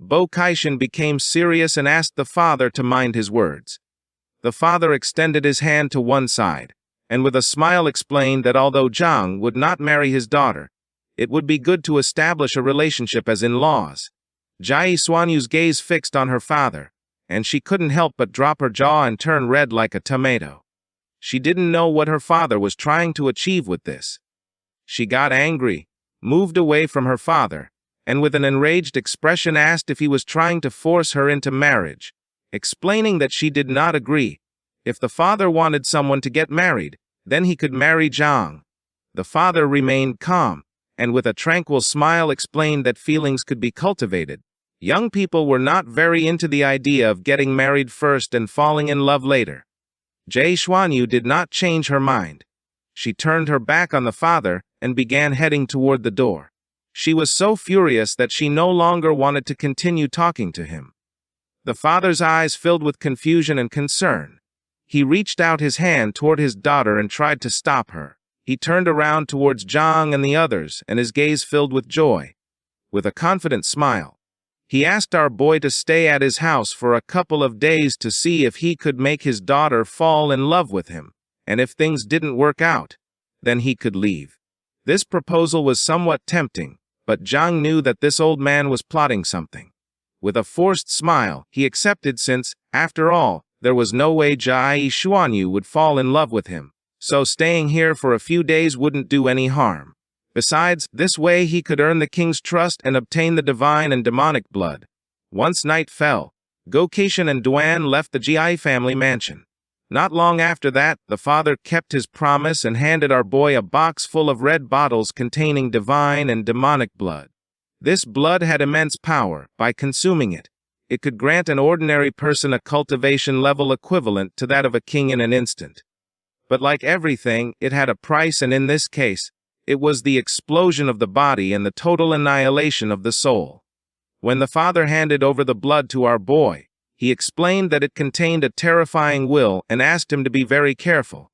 Bo Kaishin became serious and asked the father to mind his words. The father extended his hand to one side, and with a smile explained that although Zhang would not marry his daughter, it would be good to establish a relationship as in-laws. Jai Xuanyu's gaze fixed on her father, and she couldn't help but drop her jaw and turn red like a tomato. She didn't know what her father was trying to achieve with this. She got angry, moved away from her father, and with an enraged expression asked if he was trying to force her into marriage, explaining that she did not agree. If the father wanted someone to get married, then he could marry Zhang. The father remained calm, and with a tranquil smile explained that feelings could be cultivated. Young people were not very into the idea of getting married first and falling in love later. Jai Xuanyu did not change her mind. She turned her back on the father and began heading toward the door. She was so furious that she no longer wanted to continue talking to him. The father's eyes filled with confusion and concern. He reached out his hand toward his daughter and tried to stop her. He turned around towards Zhang and the others, and his gaze filled with joy. With a confident smile, he asked our boy to stay at his house for a couple of days to see if he could make his daughter fall in love with him, and if things didn't work out, then he could leave. This proposal was somewhat tempting, but Zhang knew that this old man was plotting something. With a forced smile, he accepted since, after all, there was no way Jai Xuanyu would fall in love with him, so staying here for a few days wouldn't do any harm. Besides, this way he could earn the king's trust and obtain the divine and demonic blood. Once night fell, Gokishin and Duan left the Ji family mansion. Not long after that, the father kept his promise and handed our boy a box full of red bottles containing divine and demonic blood. This blood had immense power. By consuming it, it could grant an ordinary person a cultivation level equivalent to that of a king in an instant. But like everything, it had a price, and in this case, it was the explosion of the body and the total annihilation of the soul. When the father handed over the blood to our boy, he explained that it contained a terrifying will and asked him to be very careful.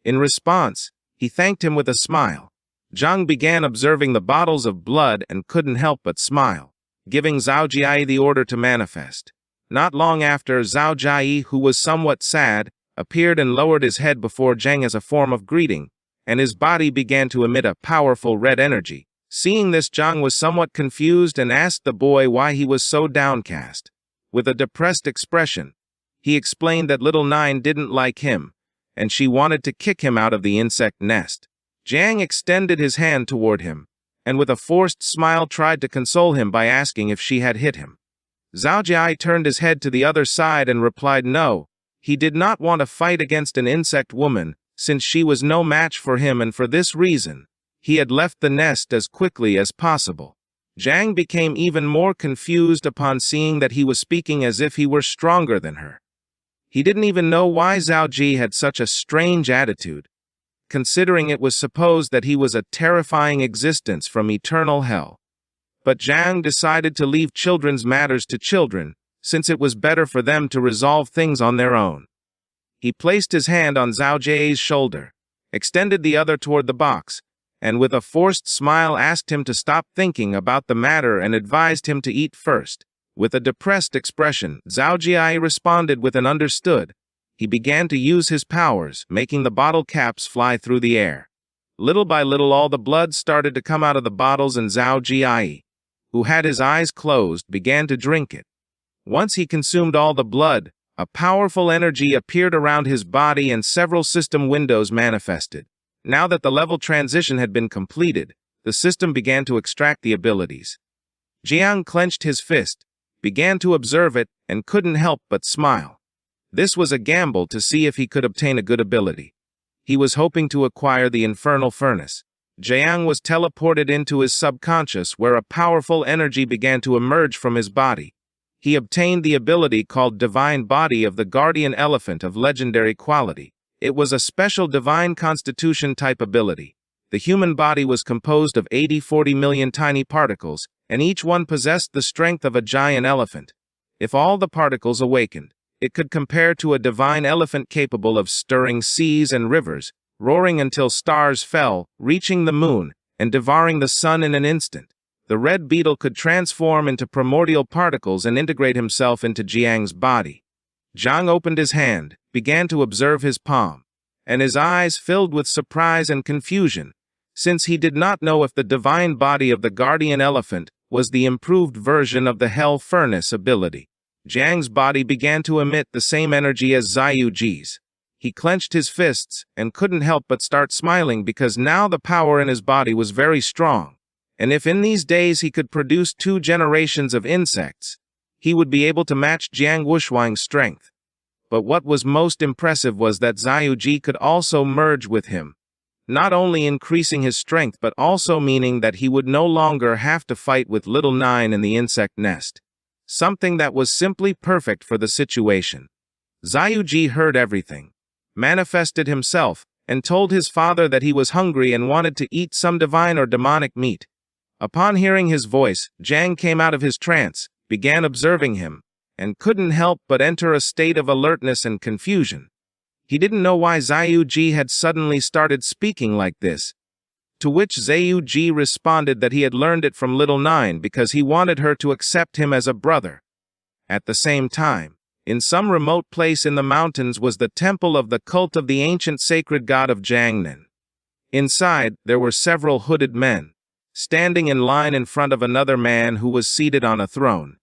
In response, he thanked him with a smile. Zhang began observing the bottles of blood and couldn't help but smile, giving Zhao Jia the order to manifest. Not long after, Zhao Jia, who was somewhat sad, appeared and lowered his head before Zhang as a form of greeting, and his body began to emit a powerful red energy. Seeing this, Zhang was somewhat confused and asked the boy why he was so downcast. With a depressed expression, he explained that little Nine didn't like him, and she wanted to kick him out of the insect nest. Zhang extended his hand toward him, and with a forced smile tried to console him by asking if she had hit him. Zhao Jia turned his head to the other side and replied no. He did not want to fight against an insect woman, since she was no match for him, and for this reason, he had left the nest as quickly as possible. Zhang became even more confused upon seeing that he was speaking as if he were stronger than her. He didn't even know why Zhao Ji had such a strange attitude, considering it was supposed that he was a terrifying existence from eternal hell. But Zhang decided to leave children's matters to children, since it was better for them to resolve things on their own. He placed his hand on Zhao Ji's shoulder, extended the other toward the box, and with a forced smile asked him to stop thinking about the matter and advised him to eat first. With a depressed expression, Zhao Ji responded with an understood. He began to use his powers, making the bottle caps fly through the air. Little by little all the blood started to come out of the bottles, and Zhao Ji, who had his eyes closed, began to drink it. Once he consumed all the blood, a powerful energy appeared around his body and several system windows manifested. Now that the level transition had been completed, the system began to extract the abilities. Jiang clenched his fist, began to observe it, and couldn't help but smile. This was a gamble to see if he could obtain a good ability. He was hoping to acquire the Infernal Furnace. Jiang was teleported into his subconscious, where a powerful energy began to emerge from his body. He obtained the ability called Divine Body of the Guardian Elephant of legendary quality. It was a special divine constitution type ability. The human body was composed of 40 million tiny particles, and each one possessed the strength of a giant elephant. If all the particles awakened, it could compare to a divine elephant capable of stirring seas and rivers, roaring until stars fell, reaching the moon, and devouring the sun in an instant. The red beetle could transform into primordial particles and integrate himself into Jiang's body. Jiang opened his hand, began to observe his palm, and his eyes filled with surprise and confusion, since he did not know if the divine body of the guardian elephant was the improved version of the hell furnace ability. Jiang's body began to emit the same energy as Ziyuji's. He clenched his fists and couldn't help but start smiling because now the power in his body was very strong, and if in these days he could produce 2 generations of insects, he would be able to match Jiang Wushuang's strength. But what was most impressive was that Ziyuji could also merge with him, not only increasing his strength but also meaning that he would no longer have to fight with Little Nine in the insect nest. Something that was simply perfect for the situation. Ziyuji heard everything, manifested himself, and told his father that he was hungry and wanted to eat some divine or demonic meat. Upon hearing his voice, Jiang came out of his trance, began observing him, and couldn't help but enter a state of alertness and confusion. He didn't know why Ziyuji had suddenly started speaking like this, to which Ziyuji responded that he had learned it from Little Nine because he wanted her to accept him as a brother. At the same time, in some remote place in the mountains was the temple of the cult of the ancient sacred god of Jiangnan. Inside, there were several hooded men, standing in line in front of another man who was seated on a throne.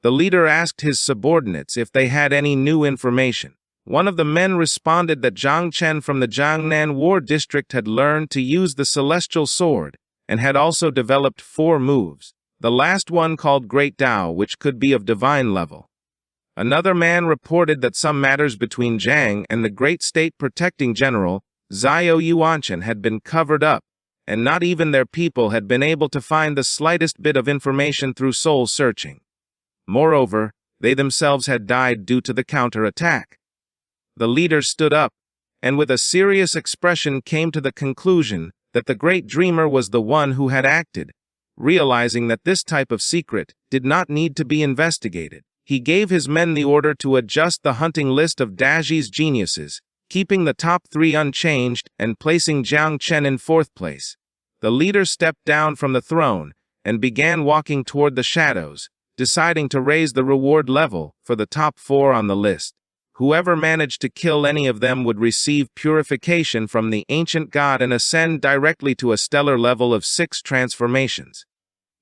The leader asked his subordinates if they had any new information. One of the men responded that Zhang Chen from the Jiangnan War District had learned to use the celestial sword, and had also developed 4 moves, the last one called Great Dao, which could be of divine level. Another man reported that some matters between Jiang and the great state-protecting general, Zhao Yuanchen, had been covered up, and not even their people had been able to find the slightest bit of information through soul searching. Moreover, they themselves had died due to the counterattack. The leader stood up, and with a serious expression came to the conclusion that the great dreamer was the one who had acted. Realizing that this type of secret did not need to be investigated, he gave his men the order to adjust the hunting list of Daji's geniuses, keeping the top 3 unchanged and placing Jiang Chen in 4th place. The leader stepped down from the throne and began walking toward the shadows, deciding to raise the reward level for the top 4 on the list. Whoever managed to kill any of them would receive purification from the ancient god and ascend directly to a stellar level of 6 transformations.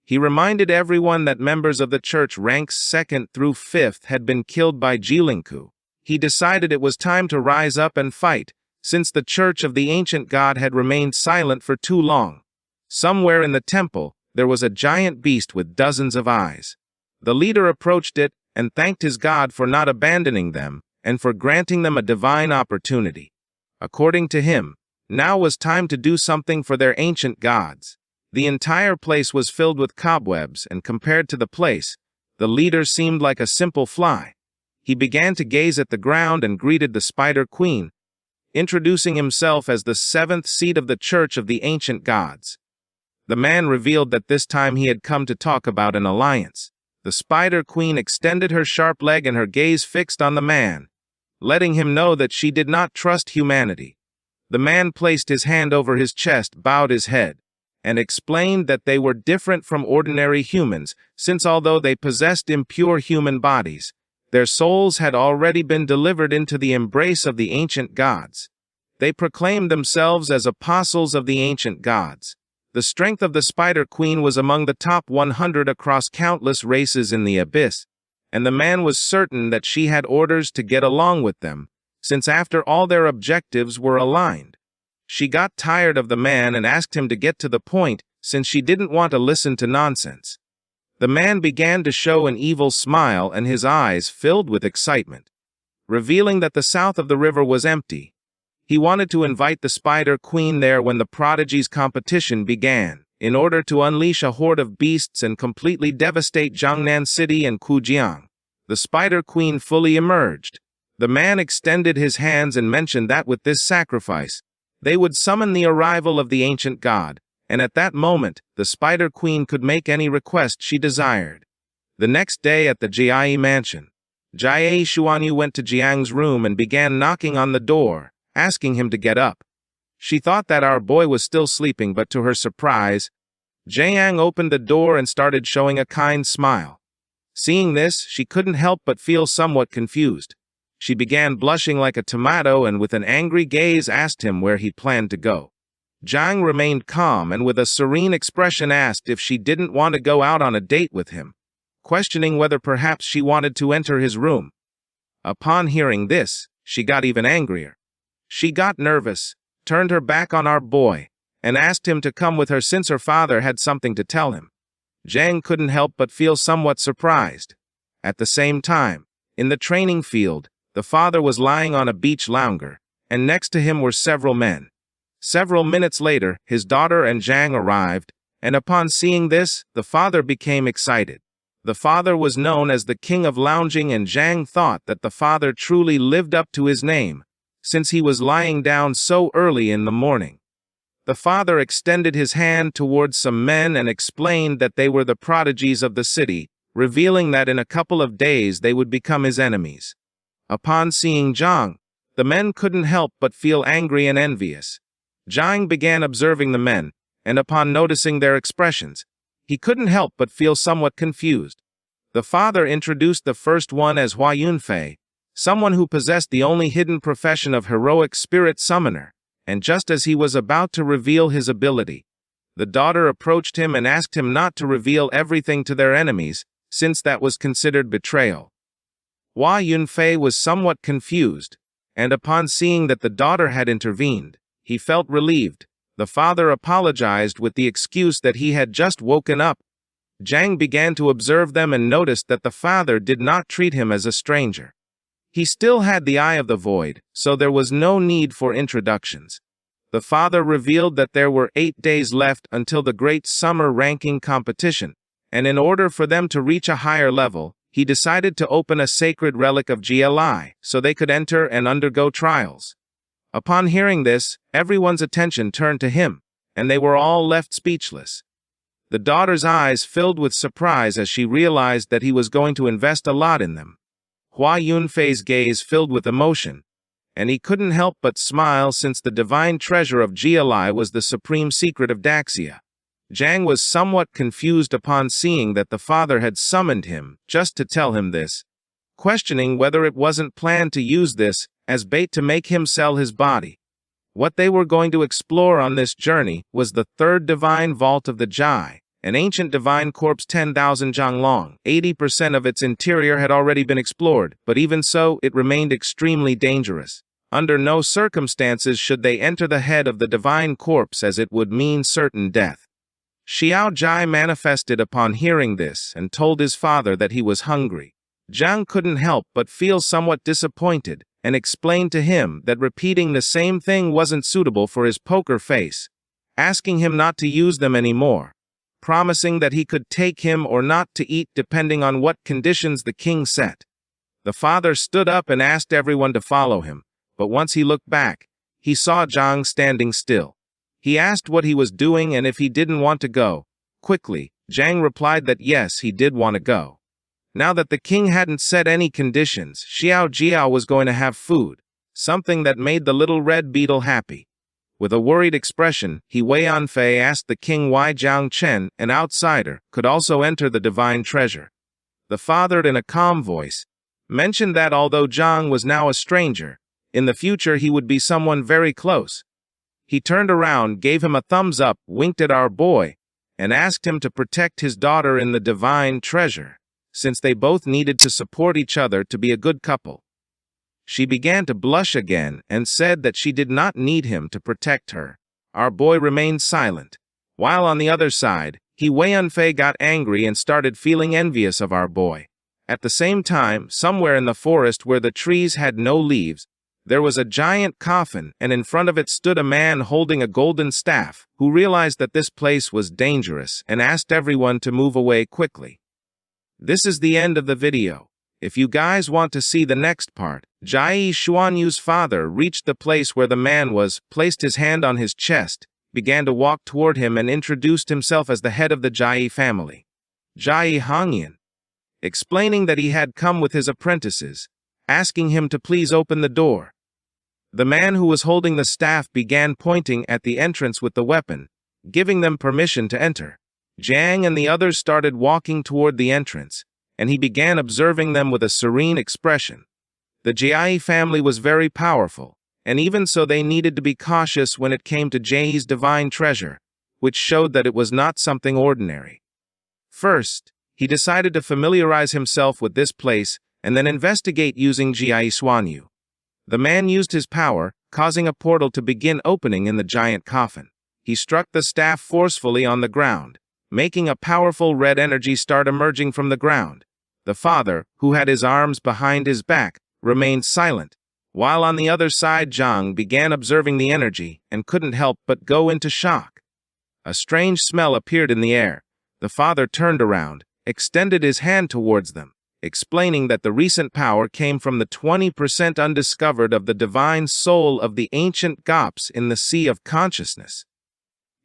He reminded everyone that members of the church ranks 2nd through 5th had been killed by Jilinku. He decided it was time to rise up and fight, since the church of the ancient god had remained silent for too long. Somewhere in the temple, there was a giant beast with dozens of eyes. The leader approached it and thanked his god for not abandoning them, and for granting them a divine opportunity. According to him, now was time to do something for their ancient gods. The entire place was filled with cobwebs, and compared to the place, the leader seemed like a simple fly. He began to gaze at the ground and greeted the Spider Queen, introducing himself as the 7th seat of the Church of the Ancient Gods. The man revealed that this time he had come to talk about an alliance. The Spider Queen extended her sharp leg and her gaze fixed on the man, letting him know that she did not trust humanity. The man placed his hand over his chest, bowed his head, and explained that they were different from ordinary humans, since although they possessed impure human bodies, their souls had already been delivered into the embrace of the ancient gods. They proclaimed themselves as apostles of the ancient gods. The strength of the Spider Queen was among the top 100 across countless races in the abyss, and the man was certain that she had orders to get along with them, since after all their objectives were aligned. She got tired of the man and asked him to get to the point, since she didn't want to listen to nonsense. The man began to show an evil smile and his eyes filled with excitement, revealing that the south of the river was empty. He wanted to invite the Spider Queen there when the prodigies competition began, in order to unleash a horde of beasts and completely devastate Jiangnan City and Kujiang. The Spider Queen fully emerged. The man extended his hands and mentioned that with this sacrifice, they would summon the arrival of the ancient god, and at that moment, the Spider Queen could make any request she desired. The next day at the Jiai mansion, Jie Xuanyu went to Jiang's room and began knocking on the door, asking him to get up. She thought that our boy was still sleeping, but to her surprise, Jiang opened the door and started showing a kind smile. Seeing this, she couldn't help but feel somewhat confused. She began blushing like a tomato and with an angry gaze asked him where he planned to go. Jiang remained calm and with a serene expression asked if she didn't want to go out on a date with him, questioning whether perhaps she wanted to enter his room. Upon hearing this, she got even angrier. She got nervous, turned her back on our boy, and asked him to come with her since her father had something to tell him. Jiang couldn't help but feel somewhat surprised. At the same time, in the training field, the father was lying on a beach lounger, and next to him were several men. Several minutes later, his daughter and Jiang arrived, and upon seeing this, the father became excited. The father was known as the king of lounging, and Jiang thought that the father truly lived up to his name, since he was lying down so early in the morning. The father extended his hand towards some men and explained that they were the prodigies of the city, revealing that in a couple of days they would become his enemies. Upon seeing Jiang, the men couldn't help but feel angry and envious. Jiang began observing the men, and upon noticing their expressions, he couldn't help but feel somewhat confused. The father introduced the first one as Hua Yunfei, someone who possessed the only hidden profession of heroic spirit summoner, and just as he was about to reveal his ability, the daughter approached him and asked him not to reveal everything to their enemies, since that was considered betrayal. Hua Yunfei was somewhat confused, and upon seeing that the daughter had intervened, he felt relieved. The father apologized with the excuse that he had just woken up. Jiang began to observe them and noticed that the father did not treat him as a stranger. He still had the eye of the void, so there was no need for introductions. The father revealed that there were 8 days left until the great summer ranking competition, and in order for them to reach a higher level, he decided to open a sacred relic of GLI so they could enter and undergo trials. Upon hearing this, everyone's attention turned to him, and they were all left speechless. The daughter's eyes filled with surprise as she realized that he was going to invest a lot in them. Hua Yunfei's gaze filled with emotion, and he couldn't help but smile since the divine treasure of GLI was the supreme secret of Daxia. Jiang was somewhat confused upon seeing that the father had summoned him just to tell him this, questioning whether it wasn't planned to use this as bait to make him sell his body. What they were going to explore on this journey was the third divine vault of the Jai, an ancient divine corpse 10,000 zhang long. 80% of its interior had already been explored, but even so, it remained extremely dangerous. Under no circumstances should they enter the head of the divine corpse, as it would mean certain death. Xiao Jai manifested upon hearing this and told his father that he was hungry. Jiang couldn't help but feel somewhat disappointed, and explained to him that repeating the same thing wasn't suitable for his poker face, asking him not to use them anymore, promising that he could take him or not to eat depending on what conditions the king set. The father stood up and asked everyone to follow him, but once he looked back, he saw Jiang standing still. He asked what he was doing and if he didn't want to go. Quickly, Jiang replied that yes, he did want to go. Now that the king hadn't set any conditions, Xiao Jiao was going to have food, something that made the little red beetle happy. With a worried expression, Wei Yanfei asked the king why Jiang Chen, an outsider, could also enter the divine treasure. The father, in a calm voice, mentioned that although Jiang was now a stranger, in the future he would be someone very close. He turned around, gave him a thumbs up, winked at our boy, and asked him to protect his daughter in the divine treasure, since they both needed to support each other to be a good couple. She began to blush again and said that she did not need him to protect her. Our boy remained silent, while on the other side, Wei Yanfei got angry and started feeling envious of our boy. At the same time, somewhere in the forest where the trees had no leaves, there was a giant coffin, and in front of it stood a man holding a golden staff, who realized that this place was dangerous and asked everyone to move away quickly. This is the end of the video. If you guys want to see the next part, Jai Xuanyu's father reached the place where the man was, placed his hand on his chest, began to walk toward him and introduced himself as the head of the Jai family, Jai Hongyan, explaining that he had come with his apprentices, asking him to please open the door. The man who was holding the staff began pointing at the entrance with the weapon, giving them permission to enter. Jiang and the others started walking toward the entrance, and he began observing them with a serene expression. The Jiai family was very powerful, and even so they needed to be cautious when it came to Jiai's divine treasure, which showed that it was not something ordinary. First, he decided to familiarize himself with this place and then investigate using Jiai Xuanyu. The man used his power, causing a portal to begin opening in the giant coffin. He struck the staff forcefully on the ground, making a powerful red energy start emerging from the ground. The father, who had his arms behind his back, remained silent, while on the other side Zhang began observing the energy and couldn't help but go into shock. A strange smell appeared in the air. The father turned around, extended his hand towards them, explaining that the recent power came from the 20% undiscovered of the divine soul of the ancient gops in the Sea of Consciousness.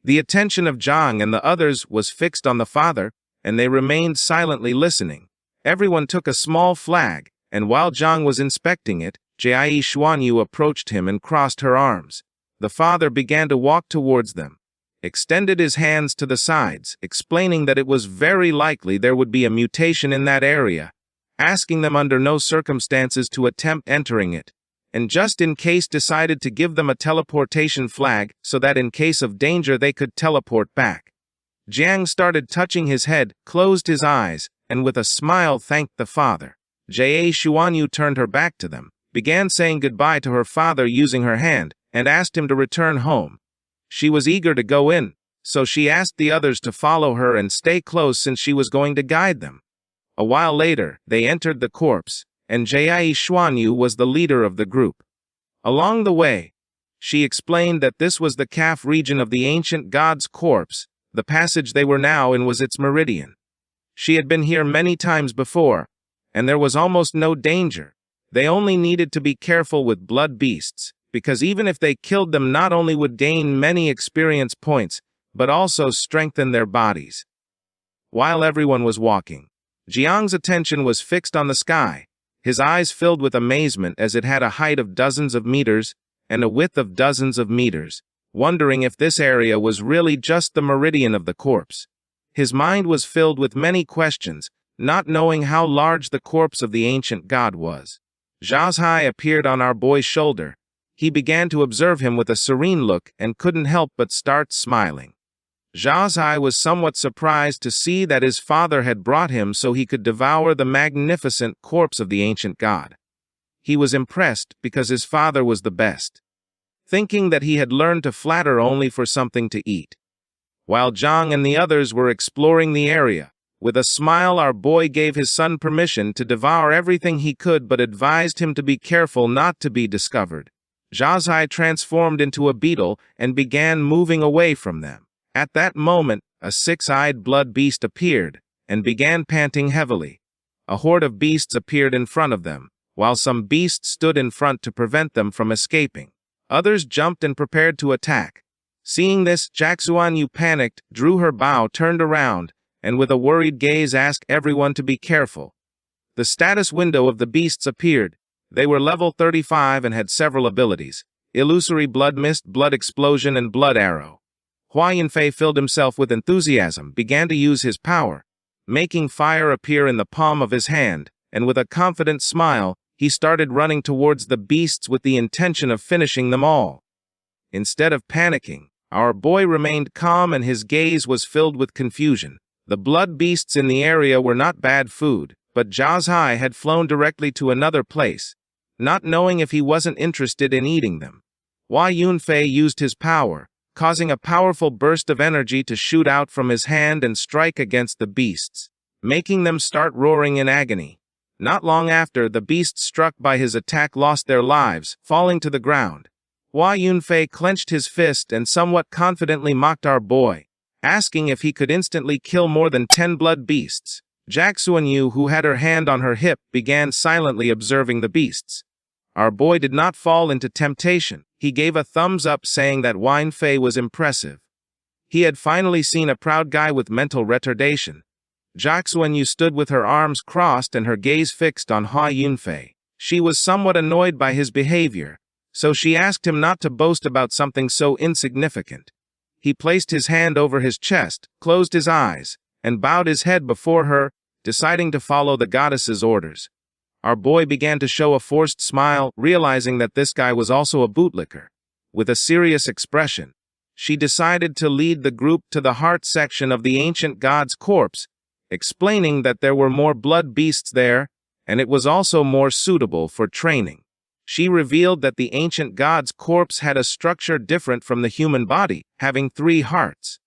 The attention of Zhang and the others was fixed on the father, and they remained silently listening. Everyone took a small flag, and while Zhang was inspecting it, Jiai Xuanyu approached him and crossed her arms. The father began to walk towards them, extended his hands to the sides, explaining that it was very likely there would be a mutation in that area, asking them under no circumstances to attempt entering it, and just in case decided to give them a teleportation flag so that in case of danger they could teleport back. Jiang started touching his head, closed his eyes, and with a smile thanked the father. Jiai Xuanyu turned her back to them, began saying goodbye to her father using her hand, and asked him to return home. She was eager to go in, so she asked the others to follow her and stay close since she was going to guide them. A while later, they entered the corpse, and Jiai Xuanyu was the leader of the group. Along the way, she explained that this was the calf region of the ancient god's corpse. The passage they were now in was its meridian. She had been here many times before, and there was almost no danger. They only needed to be careful with blood beasts, because even if they killed them not only would gain many experience points, but also strengthen their bodies. While everyone was walking, Jiang's attention was fixed on the sky, his eyes filled with amazement as it had a height of dozens of meters and a width of dozens of meters, wondering if this area was really just the meridian of the corpse. His mind was filled with many questions, not knowing how large the corpse of the ancient god was. Zhazhai appeared on our boy's shoulder. He began to observe him with a serene look and couldn't help but start smiling. Zhazhai was somewhat surprised to see that his father had brought him so he could devour the magnificent corpse of the ancient god. He was impressed because his father was the best, thinking that he had learned to flatter only for something to eat. While Zhang and the others were exploring the area, with a smile our boy gave his son permission to devour everything he could but advised him to be careful not to be discovered. Zhazhai transformed into a beetle and began moving away from them. At that moment, a six-eyed blood beast appeared and began panting heavily. A horde of beasts appeared in front of them, while some beasts stood in front to prevent them from escaping. Others jumped and prepared to attack. Seeing this, Jiai panicked, drew her bow, turned around, and with a worried gaze asked everyone to be careful. The status window of the beasts appeared. They were level 35 and had several abilities: Illusory Blood Mist, Blood Explosion, and Blood Arrow. Hua Yunfei filled himself with enthusiasm, began to use his power, making fire appear in the palm of his hand, and with a confident smile, he started running towards the beasts with the intention of finishing them all. Instead of panicking, our boy remained calm and his gaze was filled with confusion. The blood beasts in the area were not bad food, but Zhazhai had flown directly to another place, not knowing if he wasn't interested in eating them. Hua Yunfei used his power, causing a powerful burst of energy to shoot out from his hand and strike against the beasts, making them start roaring in agony. Not long after, the beasts struck by his attack lost their lives, falling to the ground. Hua Yunfei clenched his fist and somewhat confidently mocked our boy, asking if he could instantly kill more than 10 blood beasts. Jiai Xuanyu, who had her hand on her hip, began silently observing the beasts. Our boy did not fall into temptation. He gave a thumbs up saying that Yunfei was impressive. He had finally seen a proud guy with mental retardation. Jiai Xuanyu stood with her arms crossed and her gaze fixed on Hua Yunfei. She was somewhat annoyed by his behavior, so she asked him not to boast about something so insignificant. He placed his hand over his chest, closed his eyes, and bowed his head before her, deciding to follow the goddess's orders. Our boy began to show a forced smile, realizing that this guy was also a bootlicker. With a serious expression, she decided to lead the group to the heart section of the ancient god's corpse, explaining that there were more blood beasts there, and it was also more suitable for training. She revealed that the ancient god's corpse had a structure different from the human body, having 3 hearts.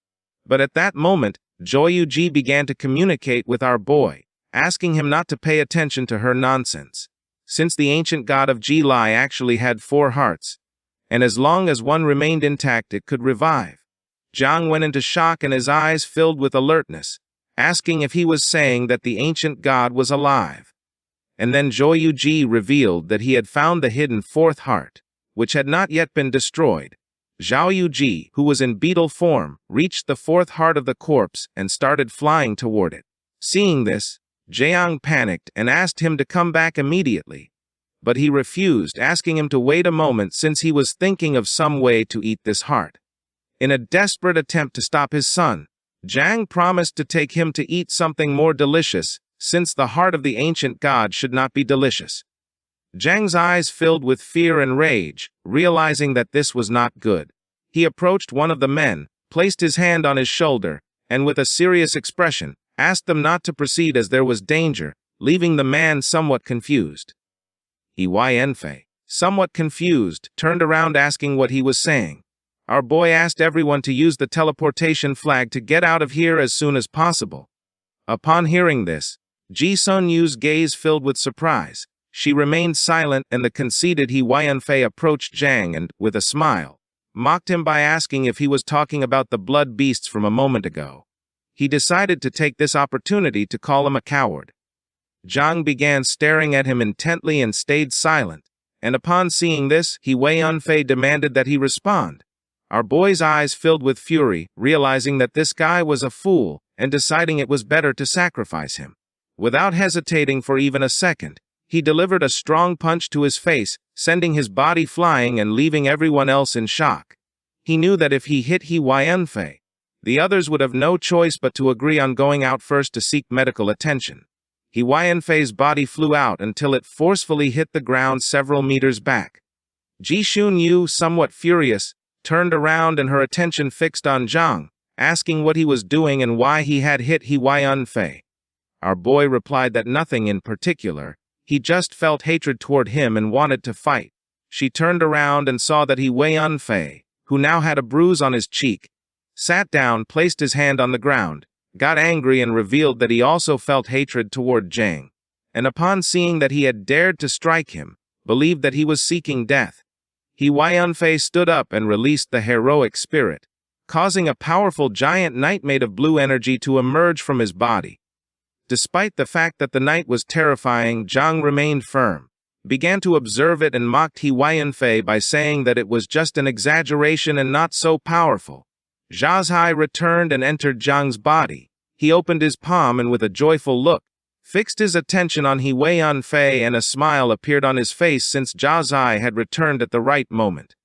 But at that moment, Joyuji began to communicate with our boy, asking him not to pay attention to her nonsense, since the ancient god of Ji-Lai actually had 4 hearts, and as long as one remained intact it could revive. Jiang went into shock and his eyes filled with alertness, asking if he was saying that the ancient god was alive. And then Joyuji revealed that he had found the hidden 4th heart, which had not yet been destroyed. Zhao Yuji, who was in beetle form, reached the 4th heart of the corpse and started flying toward it. Seeing this, Jiang panicked and asked him to come back immediately. But he refused, asking him to wait a moment since he was thinking of some way to eat this heart. In a desperate attempt to stop his son, Jiang promised to take him to eat something more delicious, since the heart of the ancient god should not be delicious. Jiang's eyes filled with fear and rage, realizing that this was not good. He approached one of the men, placed his hand on his shoulder, and with a serious expression, asked them not to proceed as there was danger, leaving the man somewhat confused. Yanfei, somewhat confused, turned around asking what he was saying. Our boy asked everyone to use the teleportation flag to get out of here as soon as possible. Upon hearing this, Ji Sun Yu's gaze filled with surprise. She remained silent, and the conceited Yanfei approached Jiang and, with a smile, mocked him by asking if he was talking about the blood beasts from a moment ago. He decided to take this opportunity to call him a coward. Jiang began staring at him intently and stayed silent, and upon seeing this, Yanfei demanded that he respond. Our boy's eyes filled with fury, realizing that this guy was a fool, and deciding it was better to sacrifice him. Without hesitating for even a second, he delivered a strong punch to his face, sending his body flying and leaving everyone else in shock. He knew that if he hit Yanfei, the others would have no choice but to agree on going out first to seek medical attention. Yanfei's body flew out until it forcefully hit the ground several meters back. Ji Sun Yu, somewhat furious, turned around and her attention fixed on Jiang, asking what he was doing and why he had hit Yanfei. Our boy replied that nothing in particular, he just felt hatred toward him and wanted to fight. She turned around and saw that Yanfei, who now had a bruise on his cheek, sat down, placed his hand on the ground, got angry and revealed that he also felt hatred toward Jiang, and upon seeing that he had dared to strike him, believed that he was seeking death. Yanfei stood up and released the heroic spirit, causing a powerful giant knight made of blue energy to emerge from his body. Despite the fact that the knight was terrifying, Jiang remained firm, began to observe it and mocked Yanfei by saying that it was just an exaggeration and not so powerful. Zhazhai returned and entered Jiang's body. He opened his palm and with a joyful look, fixed his attention on Yanfei, and a smile appeared on his face since Zhazhai had returned at the right moment.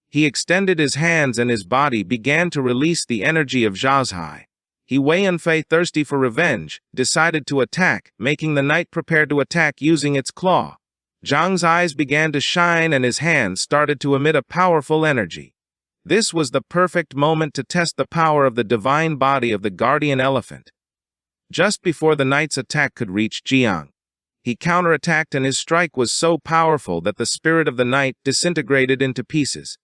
He extended his hands and his body began to release the energy of Zhazhai. Yanfei, thirsty for revenge, decided to attack, making the knight prepare to attack using its claw. Jiang's eyes began to shine and his hands started to emit a powerful energy. This was the perfect moment to test the power of the divine body of the guardian elephant. Just before the knight's attack could reach Jiang, he counterattacked and his strike was so powerful that the spirit of the knight disintegrated into pieces.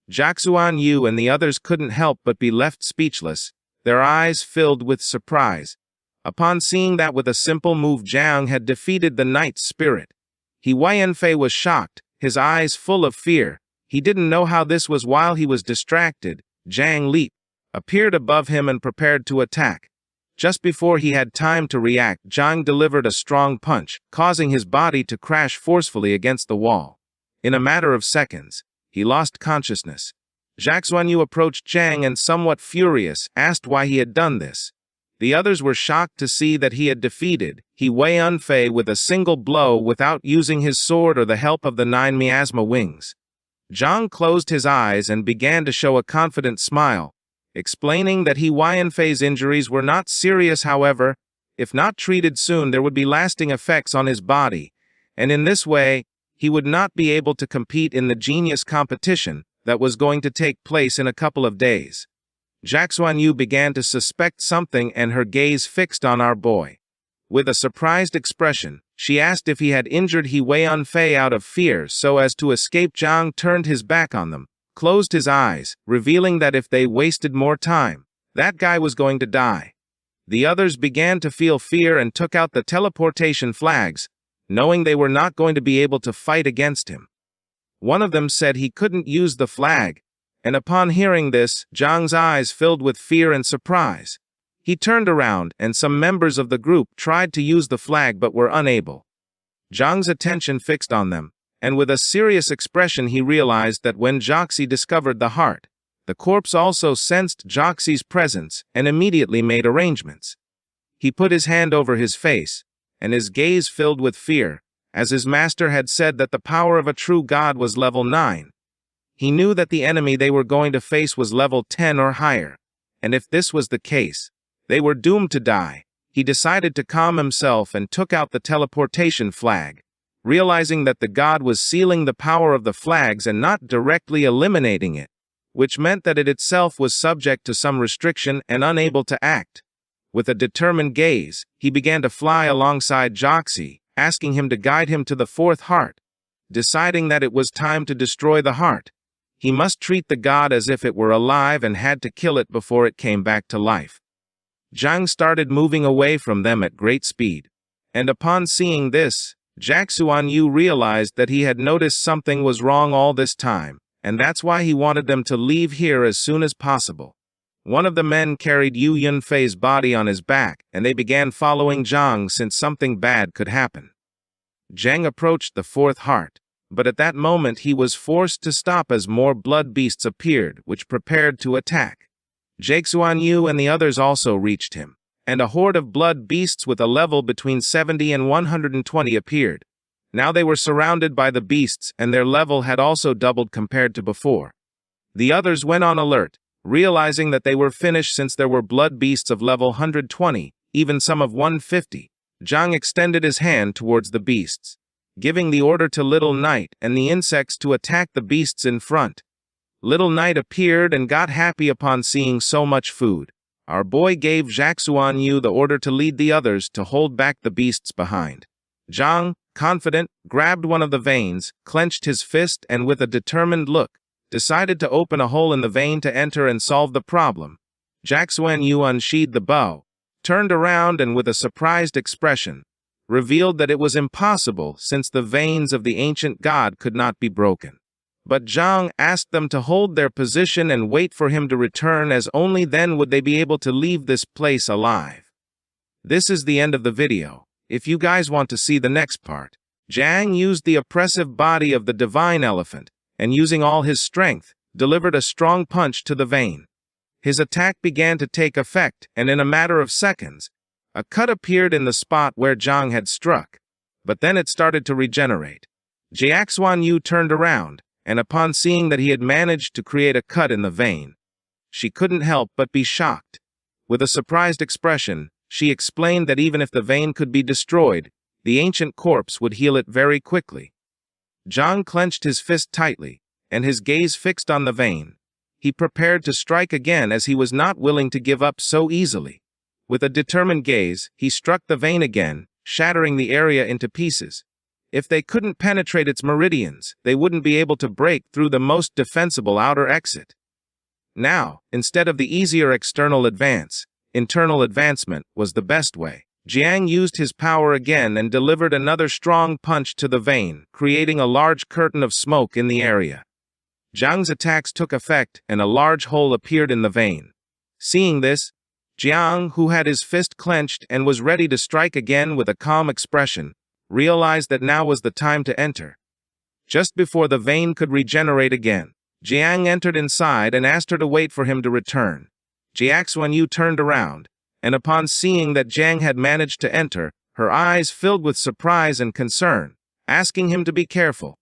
Jiang Yu and the others couldn't help but be left speechless, their eyes filled with surprise. Upon seeing that with a simple move Jiang had defeated the knight's spirit, Yanfei was shocked, his eyes full of fear. He didn't know how this was. While he was distracted, Jiang leaped, appeared above him and prepared to attack. Just before he had time to react, Jiang delivered a strong punch, causing his body to crash forcefully against the wall. In a matter of seconds, he lost consciousness. Yu approached Jiang and, somewhat furious, asked why he had done this. The others were shocked to see that he had defeated Yanfei with a single blow without using his sword or the help of the 9 miasma wings. Jiang closed his eyes and began to show a confident smile, explaining that Yanfei's injuries were not serious. However, if not treated soon, there would be lasting effects on his body, and in this way, he would not be able to compete in the genius competition that was going to take place in a couple of days. Jaxuan began to suspect something, and her gaze fixed on our boy. With a surprised expression, she asked if he had injured Yanfei out of fear so as to escape. Zhang turned his back on them, closed his eyes, revealing that if they wasted more time, that guy was going to die. The others began to feel fear and took out the teleportation flags, knowing they were not going to be able to fight against him. One of them said he couldn't use the flag, and upon hearing this, Zhang's eyes filled with fear and surprise. He turned around, and some members of the group tried to use the flag but were unable. Zhang's attention fixed on them, and with a serious expression he realized that when Joxi discovered the heart, the corpse also sensed Joxi's presence and immediately made arrangements. He put his hand over his face, and his gaze filled with fear, as his master had said that the power of a true god was level 9. He knew that the enemy they were going to face was level 10 or higher, and if this was the case, they were doomed to die. He decided to calm himself and took out the teleportation flag, realizing that the god was sealing the power of the flags and not directly eliminating it, which meant that it itself was subject to some restriction and unable to act. With a determined gaze, he began to fly alongside Joxi, asking him to guide him to the fourth heart. Deciding that it was time to destroy the heart, he must treat the god as if it were alive and had to kill it before it came back to life. Zhang started moving away from them at great speed, and upon seeing this, Jaxuan realized that he had noticed something was wrong all this time, and that's why he wanted them to leave here as soon as possible. One of the men carried Yanfei's body on his back, and they began following Zhang since something bad could happen. Zhang approached the fourth heart, but at that moment he was forced to stop as more blood beasts appeared, which prepared to attack. Jaxuan and the others also reached him, and a horde of blood beasts with a level between 70 and 120 appeared. Now they were surrounded by the beasts, and their level had also doubled compared to before. The others went on alert, realizing that they were finished since there were blood beasts of level 120, even some of 150. Zhang extended his hand towards the beasts, giving the order to Little Knight and the insects to attack the beasts in front. Little Knight appeared and got happy upon seeing so much food. Our boy gave Jaxuan the order to lead the others to hold back the beasts behind. Zhang, confident, grabbed one of the veins, clenched his fist, and with a determined look, decided to open a hole in the vein to enter and solve the problem. Jaxuan unsheathed the bow, turned around, and with a surprised expression, revealed that it was impossible since the veins of the ancient god could not be broken. But Zhang asked them to hold their position and wait for him to return, as only then would they be able to leave this place alive. This is the end of the video. If you guys want to see the next part, Zhang used the oppressive body of the divine elephant, and using all his strength, delivered a strong punch to the vein. His attack began to take effect, and in a matter of seconds, a cut appeared in the spot where Zhang had struck. But then it started to regenerate. Jaxuan turned around, and upon seeing that he had managed to create a cut in the vein, she couldn't help but be shocked. With a surprised expression, she explained that even if the vein could be destroyed, the ancient corpse would heal it very quickly. Zhang clenched his fist tightly, and his gaze fixed on the vein. He prepared to strike again, as he was not willing to give up so easily. With a determined gaze, he struck the vein again, shattering the area into pieces. If they couldn't penetrate its meridians, they wouldn't be able to break through the most defensible outer exit. Now, instead of the easier external advance, internal advancement was the best way. Jiang used his power again and delivered another strong punch to the vein, creating a large curtain of smoke in the area. Jiang's attacks took effect, and a large hole appeared in the vein. Seeing this, Jiang, who had his fist clenched and was ready to strike again with a calm expression, realized that now was the time to enter. Just before the vein could regenerate again, Jiang entered inside and asked her to wait for him to return. Jaxuan turned around, and upon seeing that Jiang had managed to enter, her eyes filled with surprise and concern, asking him to be careful.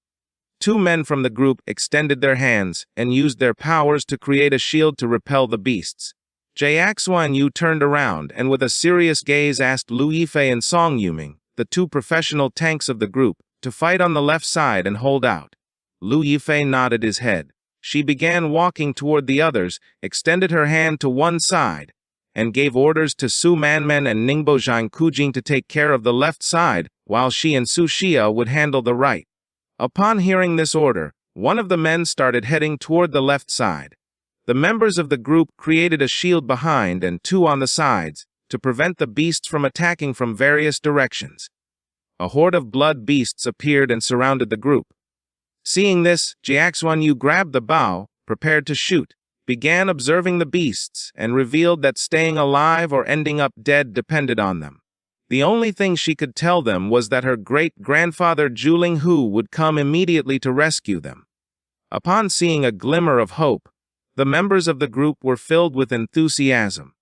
Two men from the group extended their hands and used their powers to create a shield to repel the beasts. Jiaxuan Yu turned around and with a serious gaze asked Lu Yifei and Song Yuming, the two professional tanks of the group, to fight on the left side and hold out. Lu Yifei nodded his head. She began walking toward the others, extended her hand to one side, and gave orders to Su Manmen and Ningbo Zhang Kujing to take care of the left side, while she and Su Xia would handle the right. Upon hearing this order, one of the men started heading toward the left side. The members of the group created a shield behind and two on the sides, to prevent the beasts from attacking from various directions. A horde of blood beasts appeared and surrounded the group. Seeing this, Jiaxuan Yu grabbed the bow, prepared to shoot, began observing the beasts, and revealed that staying alive or ending up dead depended on them. The only thing she could tell them was that her great-grandfather Juling Hu would come immediately to rescue them. Upon seeing a glimmer of hope, the members of the group were filled with enthusiasm.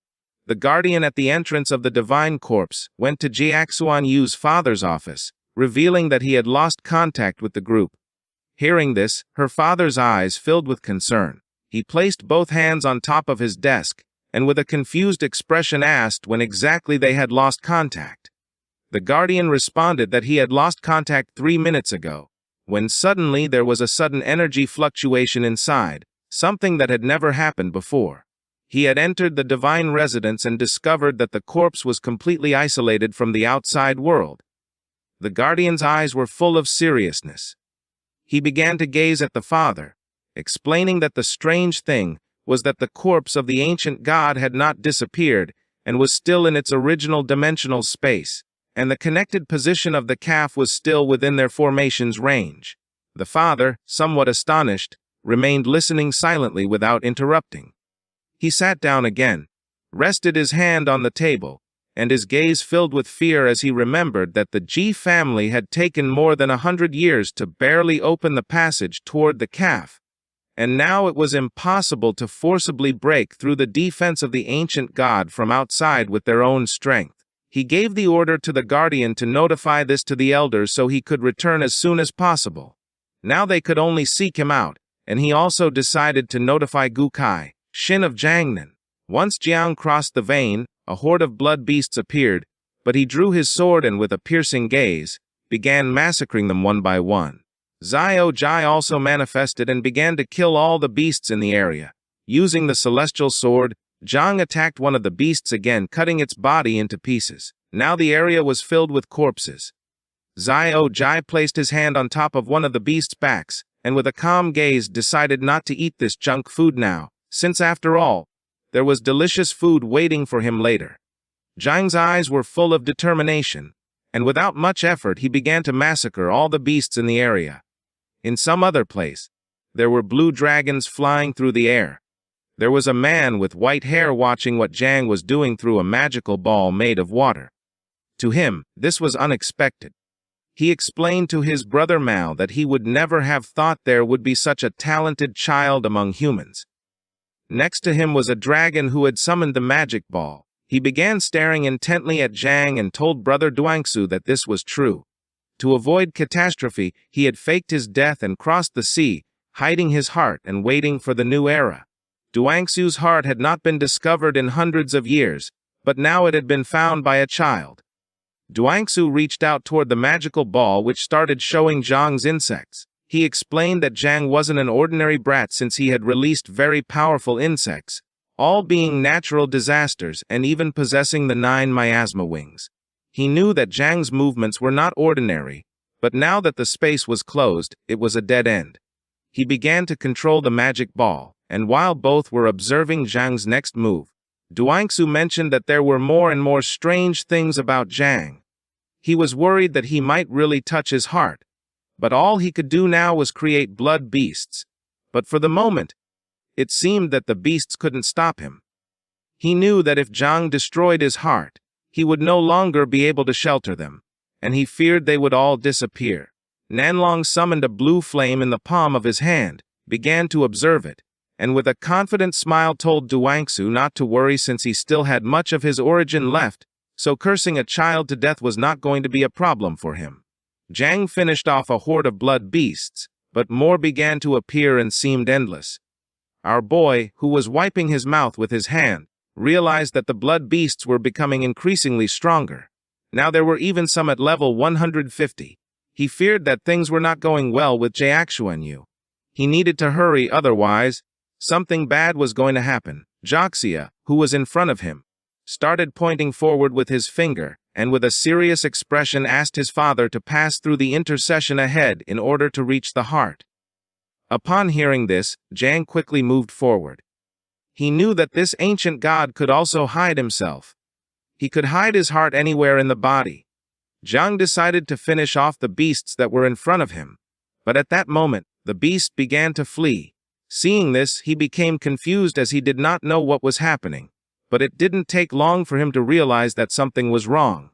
The guardian at the entrance of the divine corpse went to Jiaxuan Yu's father's office, revealing that he had lost contact with the group. Hearing this, her father's eyes filled with concern. He placed both hands on top of his desk, and with a confused expression asked when exactly they had lost contact. The guardian responded that he had lost contact 3 minutes ago, when suddenly there was a sudden energy fluctuation inside, something that had never happened before. He had entered the divine residence and discovered that the corpse was completely isolated from the outside world. The guardian's eyes were full of seriousness. He began to gaze at the father, explaining that the strange thing was that the corpse of the ancient god had not disappeared and was still in its original dimensional space, and the connected position of the calf was still within their formation's range. The father, somewhat astonished, remained listening silently without interrupting. He sat down again, rested his hand on the table, and his gaze filled with fear as he remembered that the Ji family had taken more than 100 years to barely open the passage toward the calf, and now it was impossible to forcibly break through the defense of the ancient god from outside with their own strength. He gave the order to the guardian to notify this to the elders so he could return as soon as possible. Now they could only seek him out, and he also decided to notify Gu Kai, Shin of Jiangnan. Once Jiang crossed the vein, a horde of blood beasts appeared, but he drew his sword and with a piercing gaze, began massacring them one by one. Xiao Jai also manifested and began to kill all the beasts in the area. Using the celestial sword, Zhang attacked one of the beasts again, cutting its body into pieces. Now the area was filled with corpses. Xiao Jai placed his hand on top of one of the beast's backs, and with a calm gaze decided not to eat this junk food now, since after all, there was delicious food waiting for him later. Zhang's eyes were full of determination, and without much effort he began to massacre all the beasts in the area. In some other place, there were blue dragons flying through the air. There was a man with white hair watching what Zhang was doing through a magical ball made of water. To him, this was unexpected. He explained to his brother Mao that he would never have thought there would be such a talented child among humans. Next to him was a dragon who had summoned the magic ball. He began staring intently at Zhang and told brother Duangsu that this was true. To avoid catastrophe, he had faked his death and crossed the sea, hiding his heart and waiting for the new era. Duangsu's heart had not been discovered in hundreds of years, but now it had been found by a child. Duangsu reached out toward the magical ball which started showing Zhang's insects. He explained that Zhang wasn't an ordinary brat since he had released very powerful insects, all being natural disasters and even possessing the 9 miasma wings. He knew that Zhang's movements were not ordinary, but now that the space was closed, it was a dead end. He began to control the magic ball, and while both were observing Zhang's next move, Duangsu mentioned that there were more and more strange things about Zhang. He was worried that he might really touch his heart, but all he could do now was create blood beasts. But for the moment, it seemed that the beasts couldn't stop him. He knew that if Zhang destroyed his heart, he would no longer be able to shelter them, and he feared they would all disappear. Nanlong summoned a blue flame in the palm of his hand, began to observe it, and with a confident smile told Duangsu not to worry since he still had much of his origin left, so cursing a child to death was not going to be a problem for him. Zhang finished off a horde of blood beasts, but more began to appear and seemed endless. Our boy, who was wiping his mouth with his hand, realized that the blood beasts were becoming increasingly stronger. Now there were even some at level 150. He feared that things were not going well with Jiaxuanyu. He needed to hurry, otherwise, something bad was going to happen. Joxia, who was in front of him, started pointing forward with his finger, and with a serious expression asked his father to pass through the intercession ahead in order to reach the heart. Upon hearing this, Jiang quickly moved forward. He knew that this ancient god could also hide himself. He could hide his heart anywhere in the body. Jiang decided to finish off the beasts that were in front of him. But at that moment, the beast began to flee. Seeing this, he became confused as he did not know what was happening. But it didn't take long for him to realize that something was wrong.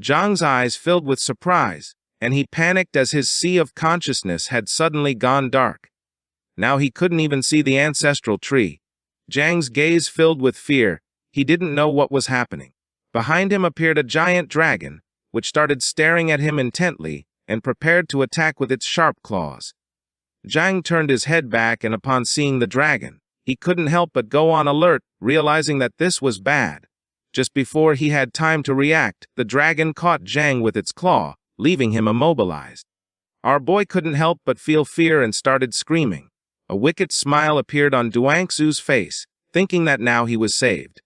Jiang's eyes filled with surprise, and he panicked as his sea of consciousness had suddenly gone dark. Now he couldn't even see the ancestral tree. Jiang's gaze filled with fear. He didn't know what was happening. Behind him appeared a giant dragon, which started staring at him intently and prepared to attack with its sharp claws. Jiang turned his head back, and upon seeing the dragon, he couldn't help but go on alert, realizing that this was bad. Just before he had time to react, the dragon caught Jiang with its claw, leaving him immobilized. Our boy couldn't help but feel fear and started screaming. A wicked smile appeared on Duangsu's face, thinking that now he was saved.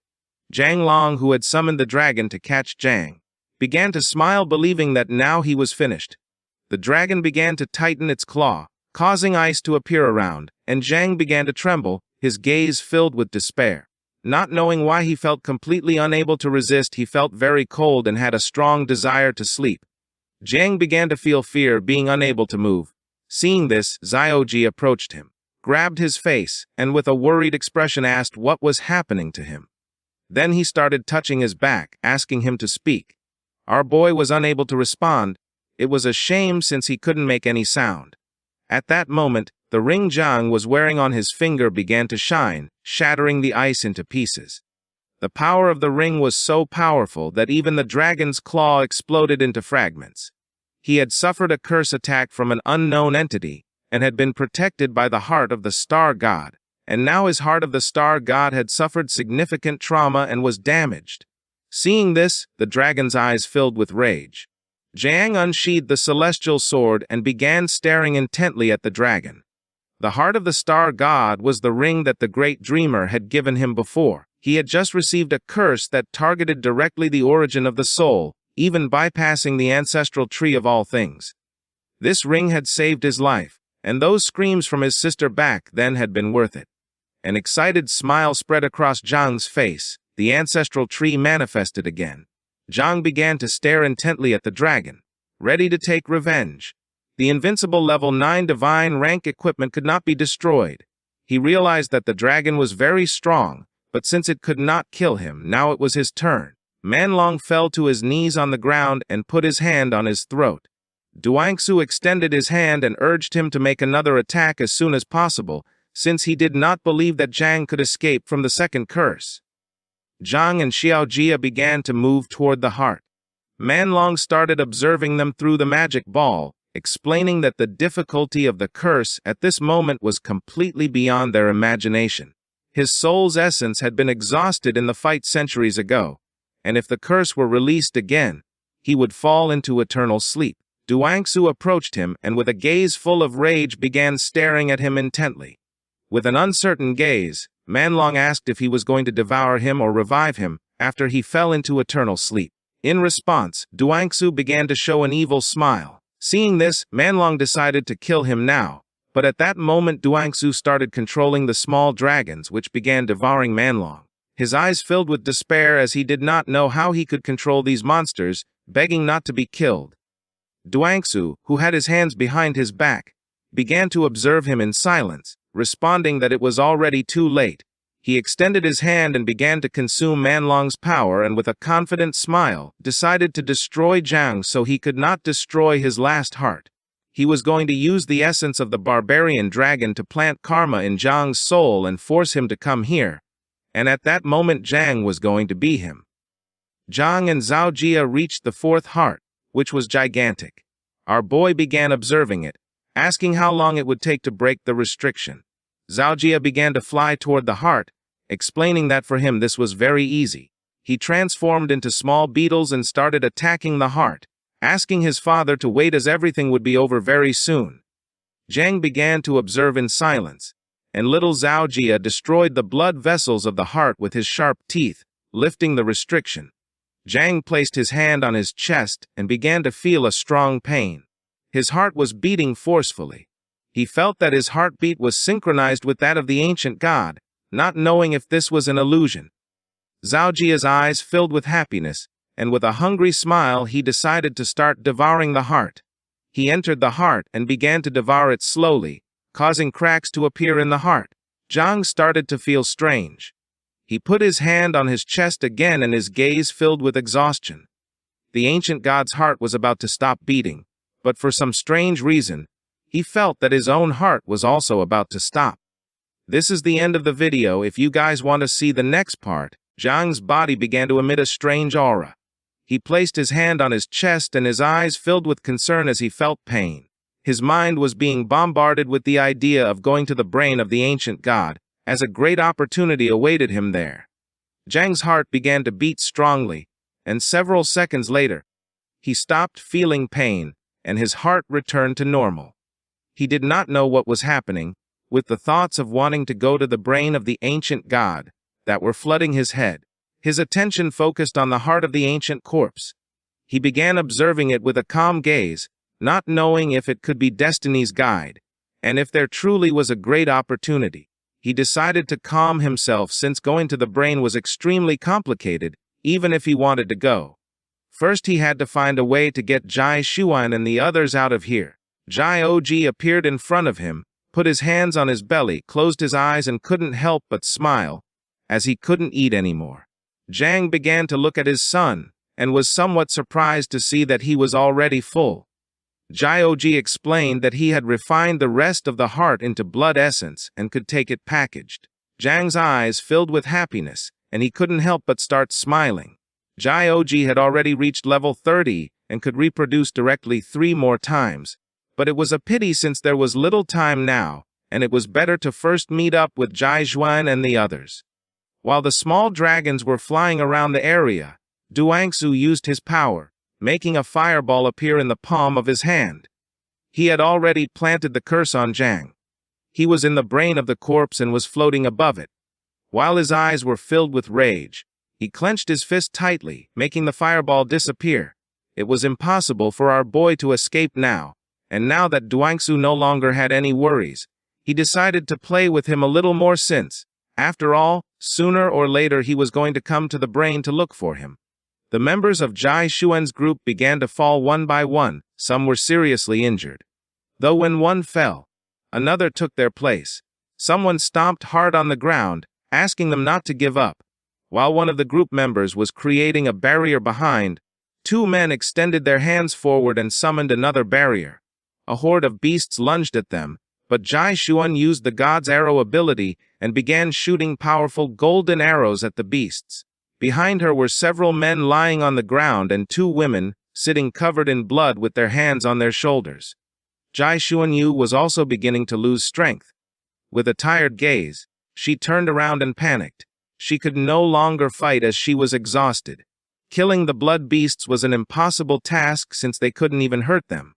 Jiang Long, who had summoned the dragon to catch Jiang, began to smile, believing that now he was finished. The dragon began to tighten its claw, causing ice to appear around, and Jiang began to tremble, his gaze filled with despair. Not knowing why he felt completely unable to resist, he felt very cold and had a strong desire to sleep. Jiang began to feel fear, being unable to move. Seeing this, Zioji approached him, grabbed his face, and with a worried expression asked what was happening to him. Then he started touching his back, asking him to speak. Our boy was unable to respond. It was a shame since he couldn't make any sound. At that moment, the ring Jiang was wearing on his finger began to shine, shattering the ice into pieces. The power of the ring was so powerful that even the dragon's claw exploded into fragments. He had suffered a curse attack from an unknown entity, and had been protected by the heart of the star god, and now his heart of the star god had suffered significant trauma and was damaged. Seeing this, the dragon's eyes filled with rage. Jiang unsheathed the celestial sword and began staring intently at the dragon. The heart of the star god was the ring that the great dreamer had given him before. He had just received a curse that targeted directly the origin of the soul, even bypassing the ancestral tree of all things. This ring had saved his life, and those screams from his sister back then had been worth it. An excited smile spread across Jiang's face. The ancestral tree manifested again. Jiang began to stare intently at the dragon, ready to take revenge. The invincible level 9 divine rank equipment could not be destroyed. He realized that the dragon was very strong, but since it could not kill him, now it was his turn. Manlong fell to his knees on the ground and put his hand on his throat. Duangsu extended his hand and urged him to make another attack as soon as possible, since he did not believe that Jiang could escape from the second curse. Jiang and Xiaojia began to move toward the heart. Manlong started observing them through the magic ball, explaining that the difficulty of the curse at this moment was completely beyond their imagination. His soul's essence had been exhausted in the fight centuries ago, and if the curse were released again, he would fall into eternal sleep. Duangsu approached him and with a gaze full of rage began staring at him intently. With an uncertain gaze, Manlong asked if he was going to devour him or revive him after he fell into eternal sleep. In response, Duangsu began to show an evil smile. Seeing this, Manlong decided to kill him now, but at that moment Duangsu started controlling the small dragons which began devouring Manlong. His eyes filled with despair as he did not know how he could control these monsters, begging not to be killed. Duangsu, who had his hands behind his back, began to observe him in silence, responding that it was already too late. He extended his hand and began to consume Manlong's power and with a confident smile, decided to destroy Jiang so he could not destroy his last heart. He was going to use the essence of the barbarian dragon to plant karma in Jiang's soul and force him to come here. And at that moment Jiang was going to be him. Jiang and Zhaojia reached the fourth heart, which was gigantic. Our boy began observing it, asking how long it would take to break the restriction. Zhao Jia began to fly toward the heart, explaining that for him this was very easy. He transformed into small beetles and started attacking the heart, asking his father to wait as everything would be over very soon. Zhang began to observe in silence, and little Zhao Jia destroyed the blood vessels of the heart with his sharp teeth, lifting the restriction. Zhang placed his hand on his chest and began to feel a strong pain. His heart was beating forcefully. He felt that his heartbeat was synchronized with that of the ancient god, not knowing if this was an illusion. Zhao Jia's eyes filled with happiness, and with a hungry smile he decided to start devouring the heart. He entered the heart and began to devour it slowly, causing cracks to appear in the heart. Zhang started to feel strange. He put his hand on his chest again and his gaze filled with exhaustion. The ancient god's heart was about to stop beating, but for some strange reason, he felt that his own heart was also about to stop. This is the end of the video. If you guys want to see the next part, Zhang's body began to emit a strange aura. He placed his hand on his chest and his eyes filled with concern as he felt pain. His mind was being bombarded with the idea of going to the brain of the ancient god, as a great opportunity awaited him there. Zhang's heart began to beat strongly, and several seconds later, he stopped feeling pain, and his heart returned to normal. He did not know what was happening, with the thoughts of wanting to go to the brain of the ancient god that were flooding his head. His attention focused on the heart of the ancient corpse. He began observing it with a calm gaze, not knowing if it could be destiny's guide, and if there truly was a great opportunity. He decided to calm himself since going to the brain was extremely complicated, even if he wanted to go. First he had to find a way to get Jai Xuan and the others out of here. Jai Oji appeared in front of him, put his hands on his belly, closed his eyes and couldn't help but smile, as he couldn't eat anymore. Zhang began to look at his son, and was somewhat surprised to see that he was already full. Jai Oji explained that he had refined the rest of the heart into blood essence and could take it packaged. Zhang's eyes filled with happiness, and he couldn't help but start smiling. Jai Oji had already reached level 30 and could reproduce directly 3 more times, but it was a pity since there was little time now, and it was better to first meet up with Jai Xuan and the others. While the small dragons were flying around the area, Duangsu used his power, making a fireball appear in the palm of his hand. He had already planted the curse on Zhang. He was in the brain of the corpse and was floating above it. While his eyes were filled with rage, he clenched his fist tightly, making the fireball disappear. It was impossible for our boy to escape now, and now that Duangsu no longer had any worries, he decided to play with him a little more since, after all, sooner or later he was going to come to the brain to look for him. The members of Jai Xuan's group began to fall one by one. Some were seriously injured. Though when one fell, another took their place. Someone stomped hard on the ground, asking them not to give up. While one of the group members was creating a barrier behind, 2 men extended their hands forward and summoned another barrier. A horde of beasts lunged at them, but Jai Xuan used the god's arrow ability and began shooting powerful golden arrows at the beasts. Behind her were several men lying on the ground and 2 women, sitting covered in blood with their hands on their shoulders. Jai Xuanyu was also beginning to lose strength. With a tired gaze, she turned around and panicked. She could no longer fight as she was exhausted. Killing the blood beasts was an impossible task since they couldn't even hurt them.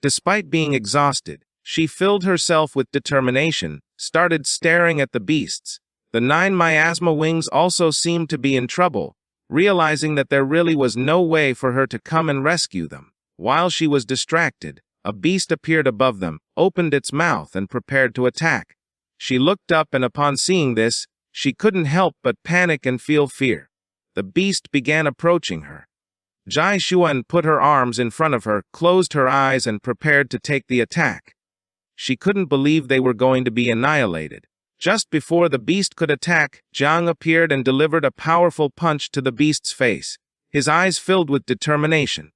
Despite being exhausted, she filled herself with determination, started staring at the beasts. The 9 miasma wings also seemed to be in trouble, realizing that there really was no way for her to come and rescue them. While she was distracted, a beast appeared above them, opened its mouth and prepared to attack. She looked up and upon seeing this, she couldn't help but panic and feel fear. The beast began approaching her. Jai Xuan put her arms in front of her, closed her eyes and prepared to take the attack. She couldn't believe they were going to be annihilated. Just before the beast could attack, Zhang appeared and delivered a powerful punch to the beast's face, his eyes filled with determination.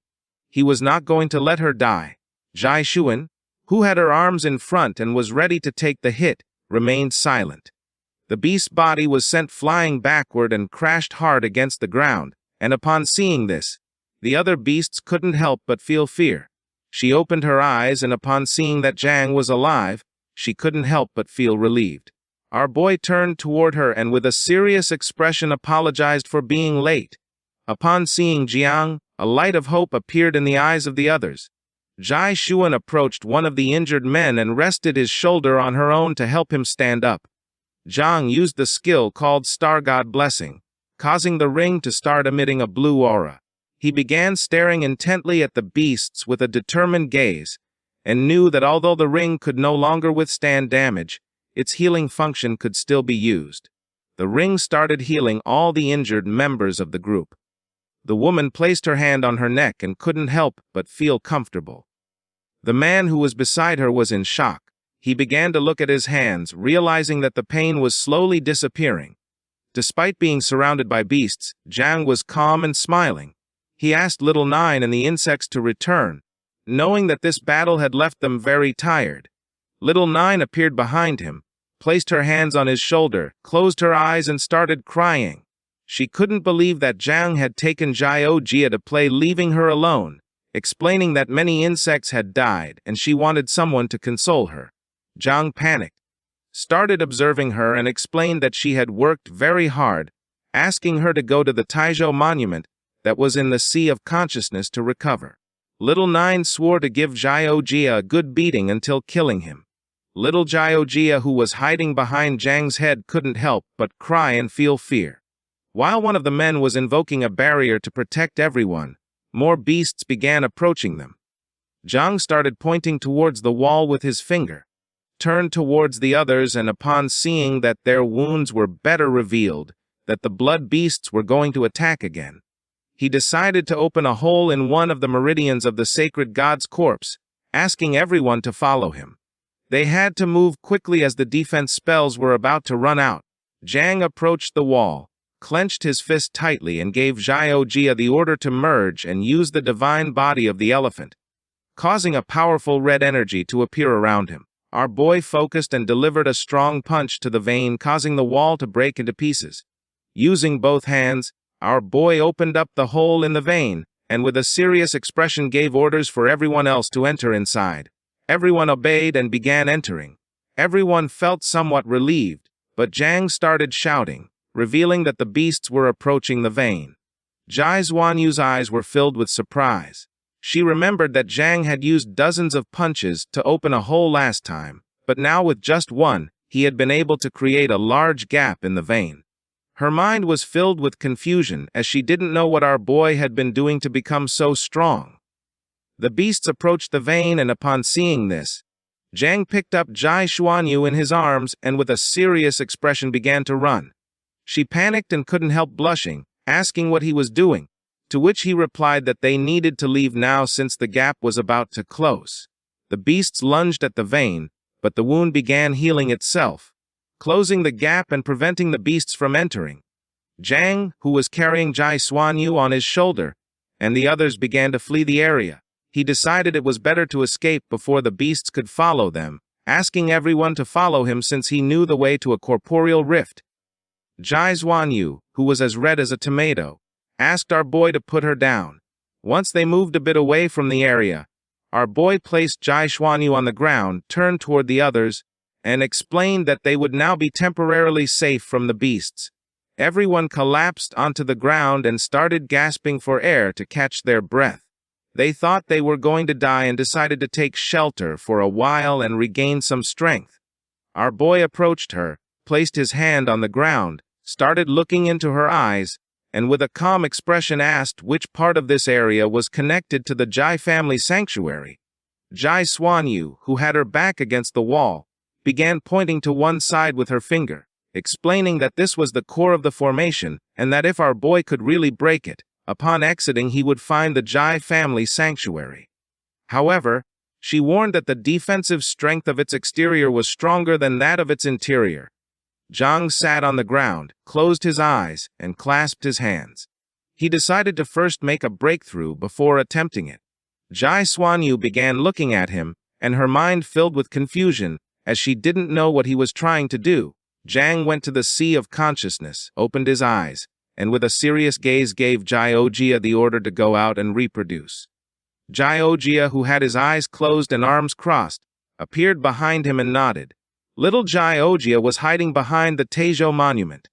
He was not going to let her die. Jai Xuan, who had her arms in front and was ready to take the hit, remained silent. The beast's body was sent flying backward and crashed hard against the ground, and upon seeing this, the other beasts couldn't help but feel fear. She opened her eyes, and upon seeing that Jang was alive, she couldn't help but feel relieved. Our boy turned toward her and with a serious expression apologized for being late. Upon seeing Jiang, a light of hope appeared in the eyes of the others. Jai Xuan approached one of the injured men and rested his shoulder on her own to help him stand up. Jiang used the skill called Star God Blessing, causing the ring to start emitting a blue aura. He began staring intently at the beasts with a determined gaze, and knew that although the ring could no longer withstand damage, its healing function could still be used. The ring started healing all the injured members of the group. The woman placed her hand on her neck and couldn't help but feel comfortable. The man who was beside her was in shock. He began to look at his hands, realizing that the pain was slowly disappearing. Despite being surrounded by beasts, Jiang was calm and smiling. He asked Little Nine and the insects to return, knowing that this battle had left them very tired. Little Nine appeared behind him, placed her hands on his shoulder, closed her eyes and started crying. She couldn't believe that Jiang had taken Jiao Jia to play, leaving her alone, explaining that many insects had died and she wanted someone to console her. Jiang panicked, started observing her and explained that she had worked very hard, asking her to go to the Taizhou monument that was in the Sea of Consciousness to recover. Little Nine swore to give Jiao Jia a good beating until killing him. Little Jiao Jia, who was hiding behind Jiang's head, couldn't help but cry and feel fear. While one of the men was invoking a barrier to protect everyone, more beasts began approaching them. Jiang started pointing towards the wall with his finger, turned towards the others, and upon seeing that their wounds were better, revealed that the blood beasts were going to attack again. He decided to open a hole in one of the meridians of the sacred god's corpse, asking everyone to follow him. They had to move quickly as the defense spells were about to run out. Jiang approached the wall, clenched his fist tightly and gave Jiao Jia the order to merge and use the divine body of the elephant, causing a powerful red energy to appear around him. Our boy focused and delivered a strong punch to the vein, causing the wall to break into pieces. Using both hands, our boy opened up the hole in the vein, and with a serious expression gave orders for everyone else to enter inside. Everyone obeyed and began entering. Everyone felt somewhat relieved, but Jiang started shouting, revealing that the beasts were approaching the vein. Jai Xuanyu's eyes were filled with surprise. She remembered that Jiang had used dozens of punches to open a hole last time, but now with just one, he had been able to create a large gap in the vein. Her mind was filled with confusion as she didn't know what our boy had been doing to become so strong. The beasts approached the vein, and upon seeing this, Jiang picked up Jai Xuanyu in his arms and with a serious expression began to run. She panicked and couldn't help blushing, asking what he was doing, to which he replied that they needed to leave now since the gap was about to close. The beasts lunged at the vein, but the wound began healing itself, closing the gap and preventing the beasts from entering. Jiang, who was carrying Jai Xuanyu on his shoulder, and the others began to flee the area. He decided it was better to escape before the beasts could follow them, asking everyone to follow him since he knew the way to a corporeal rift. Jai Xuanyu, who was as red as a tomato, asked our boy to put her down. Once they moved a bit away from the area, our boy placed Jai Xuanyu on the ground, turned toward the others, and explained that they would now be temporarily safe from the beasts. Everyone collapsed onto the ground and started gasping for air to catch their breath. They thought they were going to die and decided to take shelter for a while and regain some strength. Our boy approached her, placed his hand on the ground, started looking into her eyes, and with a calm expression asked which part of this area was connected to the Jai family sanctuary. Jai Xuanyu, who had her back against the wall, began pointing to one side with her finger, explaining that this was the core of the formation and that if our boy could really break it, upon exiting he would find the Jai family sanctuary. However, she warned that the defensive strength of its exterior was stronger than that of its interior. Jiang sat on the ground, closed his eyes, and clasped his hands. He decided to first make a breakthrough before attempting it. Jai Xuanyu began looking at him, and her mind filled with confusion, as she didn't know what he was trying to do. Jiang went to the Sea of Consciousness, opened his eyes, and with a serious gaze gave Jiao Jia the order to go out and reproduce. Jiojia, who had his eyes closed and arms crossed, appeared behind him and nodded. Little Jiojia was hiding behind the Teijo monument.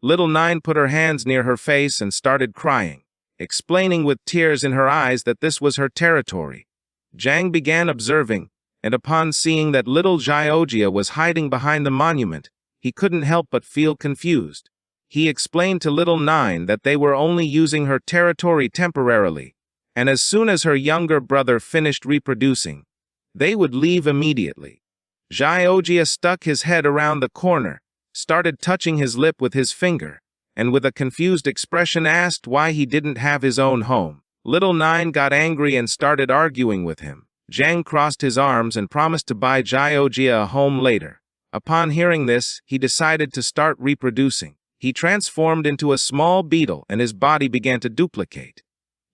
Little Nine put her hands near her face and started crying, explaining with tears in her eyes that this was her territory. Jang began observing, and upon seeing that little Jiojia was hiding behind the monument, he couldn't help but feel confused. He explained to little Nine that they were only using her territory temporarily, and as soon as her younger brother finished reproducing, they would leave immediately. Jiojia stuck his head around the corner, started touching his lip with his finger, and with a confused expression asked why he didn't have his own home. Little Nine got angry and started arguing with him. Jang crossed his arms and promised to buy Jiojia a home later. Upon hearing this, he decided to start reproducing. He transformed into a small beetle and his body began to duplicate.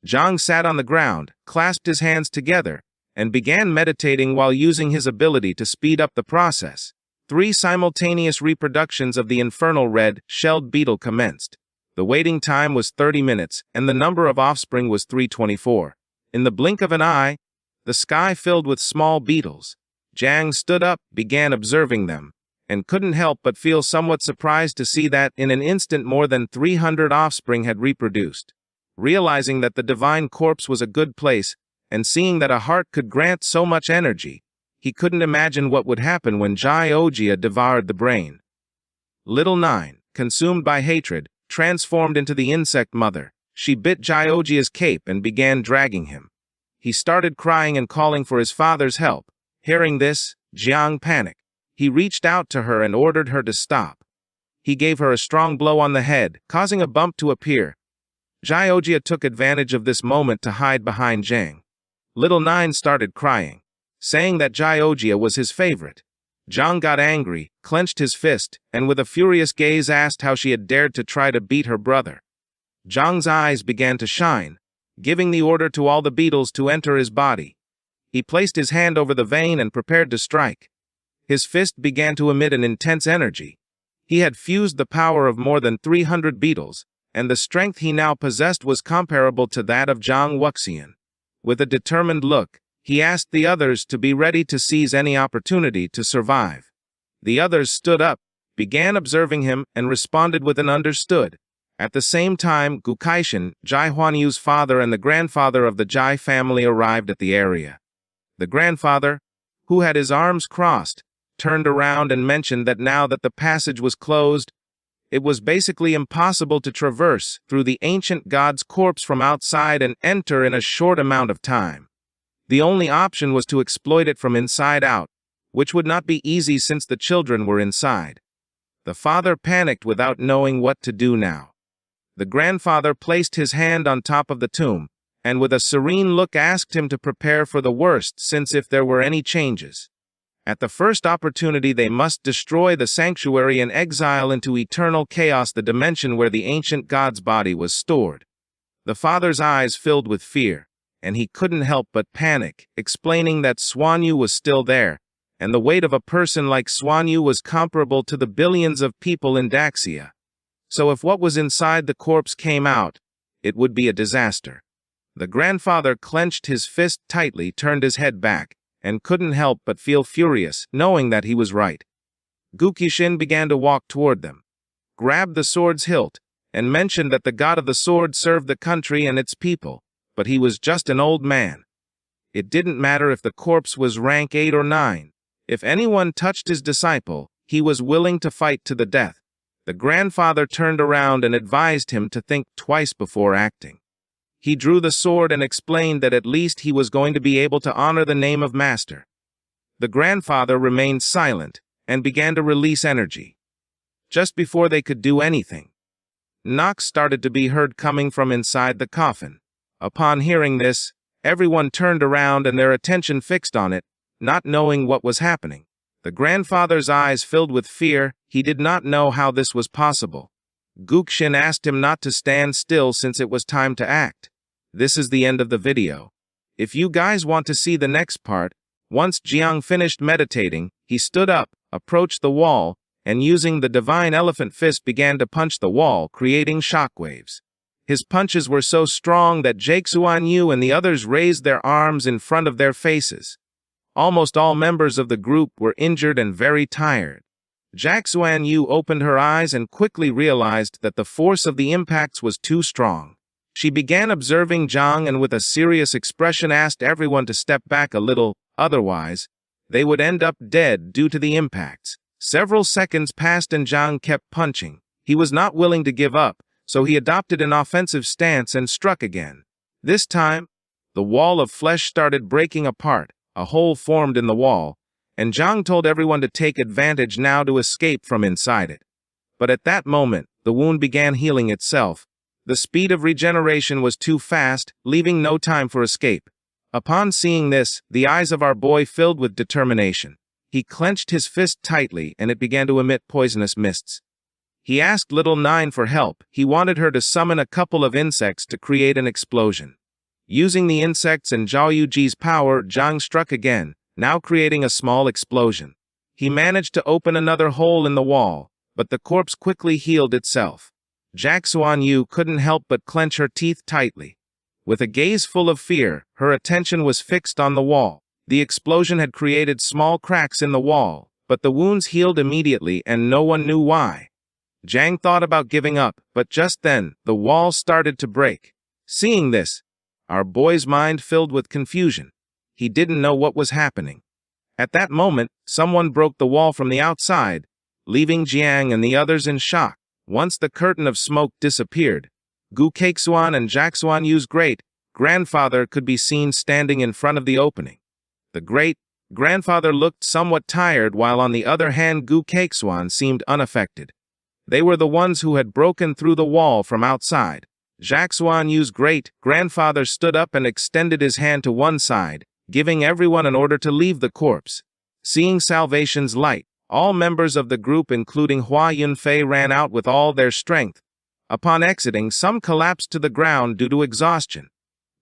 Jang sat on the ground, clasped his hands together, and began meditating while using his ability to speed up the process. 3 simultaneous reproductions of the infernal red-shelled beetle commenced. The waiting time was 30 minutes, and the number of offspring was 324. In the blink of an eye, the sky filled with small beetles. Jang stood up, began observing them, and couldn't help but feel somewhat surprised to see that in an instant more than 300 offspring had reproduced. Realizing that the divine corpse was a good place, and seeing that a heart could grant so much energy, he couldn't imagine what would happen when Jiojia devoured the brain. Little Nine, consumed by hatred, transformed into the insect mother. She bit Jiojia's cape and began dragging him. He started crying and calling for his father's help. Hearing this, Jiang panicked. He reached out to her and ordered her to stop. He gave her a strong blow on the head, causing a bump to appear. Jiojia took advantage of this moment to hide behind Jang. Little Nine started crying, saying that Jiojia was his favorite. Jang got angry, clenched his fist, and with a furious gaze asked how she had dared to try to beat her brother. Jang's eyes began to shine, giving the order to all the beetles to enter his body. He placed his hand over the vein and prepared to strike. His fist began to emit an intense energy. He had fused the power of more than 300 beetles, and the strength he now possessed was comparable to that of Zhang Wuxian. With a determined look, he asked the others to be ready to seize any opportunity to survive. The others stood up, began observing him, and responded with an understood. At the same time, Gukaishin, Jai Huanyu's father and the grandfather of the Jai family arrived at the area. The grandfather, who had his arms crossed, turned around and mentioned that now that the passage was closed, it was basically impossible to traverse through the ancient god's corpse from outside and enter in a short amount of time. The only option was to exploit it from inside out, which would not be easy since the children were inside. The father panicked without knowing what to do now. The grandfather placed his hand on top of the tomb, and with a serene look asked him to prepare for the worst since if there were any changes. At the first opportunity they must destroy the sanctuary and exile into eternal chaos the dimension where the ancient god's body was stored. The father's eyes filled with fear, and he couldn't help but panic, explaining that Xuanyu was still there, and the weight of a person like Xuanyu was comparable to the billions of people in Daxia. So if what was inside the corpse came out, it would be a disaster. The grandfather clenched his fist tightly, turned his head back, and couldn't help but feel furious, knowing that he was right. Gukishin began to walk toward them, grabbed the sword's hilt, and mentioned that the god of the sword served the country and its people, but he was just an old man. It didn't matter if the corpse was rank 8 or 9. If anyone touched his disciple, he was willing to fight to the death. The grandfather turned around and advised him to think twice before acting. He drew the sword and explained that at least he was going to be able to honor the name of master. The grandfather remained silent and began to release energy. Just before they could do anything, knocks started to be heard coming from inside the coffin. Upon hearing this, everyone turned around and their attention fixed on it, not knowing what was happening. The grandfather's eyes filled with fear. He did not know how this was possible. Gukshin asked him not to stand still since it was time to act. This is the end of the video. If you guys want to see the next part, once Jiang finished meditating, he stood up, approached the wall, and using the divine elephant fist began to punch the wall, creating shockwaves. His punches were so strong that Jake Xuanyu and the others raised their arms in front of their faces. Almost all members of the group were injured and very tired. Jake Xuanyu opened her eyes and quickly realized that the force of the impacts was too strong. She began observing Zhang and with a serious expression asked everyone to step back a little, otherwise, they would end up dead due to the impacts. Several seconds passed and Zhang kept punching. He was not willing to give up, so he adopted an offensive stance and struck again. This time, the wall of flesh started breaking apart, a hole formed in the wall, and Zhang told everyone to take advantage now to escape from inside it. But at that moment, the wound began healing itself. The speed of regeneration was too fast, leaving no time for escape. Upon seeing this, the eyes of our boy filled with determination. He clenched his fist tightly and it began to emit poisonous mists. He asked Little Nine for help. He wanted her to summon a couple of insects to create an explosion. Using the insects and Zhao Yuji's power, Zhang struck again, now creating a small explosion. He managed to open another hole in the wall, but the corpse quickly healed itself. Jake Xuanyu couldn't help but clench her teeth tightly. With a gaze full of fear, her attention was fixed on the wall. The explosion had created small cracks in the wall, but the wounds healed immediately and no one knew why. Zhang thought about giving up, but just then, the wall started to break. Seeing this, our boy's mind filled with confusion. He didn't know what was happening. At that moment, someone broke the wall from the outside, leaving Jiang and the others in shock. Once the curtain of smoke disappeared, Gu Keixuan and Jake Xuanyu's great-grandfather could be seen standing in front of the opening. The great-grandfather looked somewhat tired while on the other hand Gu Keixuan seemed unaffected. They were the ones who had broken through the wall from outside. Jake Xuanyu's great-grandfather stood up and extended his hand to one side, giving everyone an order to leave the corpse. Seeing salvation's light, all members of the group including Hua Yunfei ran out with all their strength. Upon exiting, some collapsed to the ground due to exhaustion.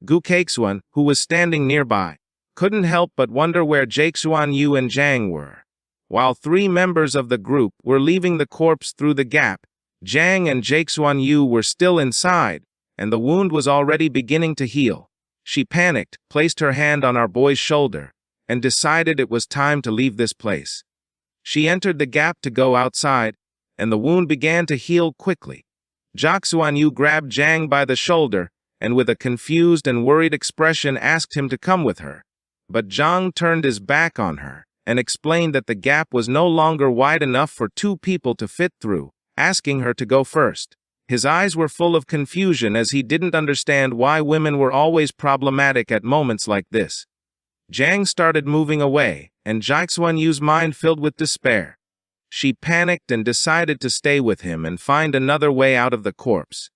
Gu Keixuan, who was standing nearby, couldn't help but wonder where Jake Xuanyu and Zhang were. While 3 members of the group were leaving the corpse through the gap, Zhang and Jake Xuanyu were still inside, and the wound was already beginning to heal. She panicked, placed her hand on our boy's shoulder, and decided it was time to leave this place. She entered the gap to go outside, and the wound began to heal quickly. Jake Xuanyu grabbed Zhang by the shoulder, and with a confused and worried expression asked him to come with her. But Zhang turned his back on her, and explained that the gap was no longer wide enough for 2 people to fit through, asking her to go first. His eyes were full of confusion as he didn't understand why women were always problematic at moments like this. Zhang started moving away, and Jake Xuanyu's mind filled with despair. She panicked and decided to stay with him and find another way out of the corpse.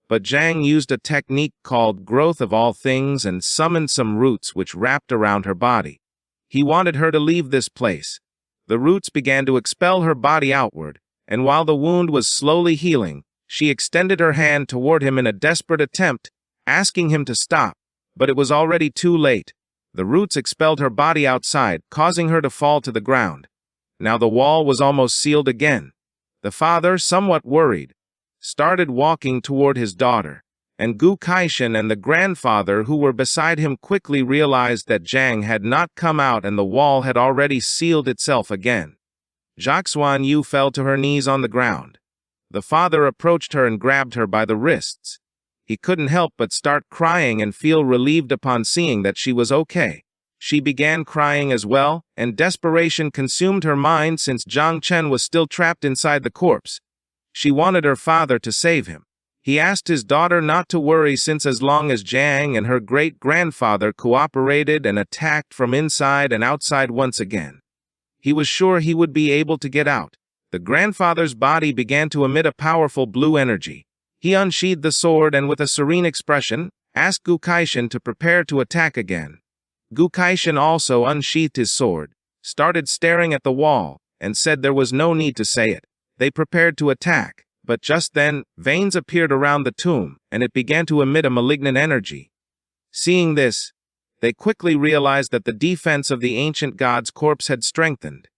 But Zhang used a technique called growth of all things and summoned some roots which wrapped around her body. He wanted her to leave this place. The roots began to expel her body outward, and while the wound was slowly healing, she extended her hand toward him in a desperate attempt, asking him to stop, but it was already too late. The roots expelled her body outside, causing her to fall to the ground. Now the wall was almost sealed again. The father, somewhat worried, started walking toward his daughter, and Gu Kaishan and the grandfather who were beside him quickly realized that Zhang had not come out and the wall had already sealed itself again. Jake Xuanyu fell to her knees on the ground. The father approached her and grabbed her by the wrists. He couldn't help but start crying and feel relieved upon seeing that she was okay. She began crying as well, and desperation consumed her mind since Zhang Chen was still trapped inside the corpse. She wanted her father to save him. He asked his daughter not to worry since as long as Zhang and her great-grandfather cooperated and attacked from inside and outside once again, he was sure he would be able to get out. The grandfather's body began to emit a powerful blue energy. He unsheathed the sword and with a serene expression, asked Gu Kaishan to prepare to attack again. Gu Kaishan also unsheathed his sword, started staring at the wall, and said there was no need to say it. They prepared to attack, but just then, veins appeared around the tomb, and it began to emit a malignant energy. Seeing this, they quickly realized that the defense of the ancient god's corpse had strengthened.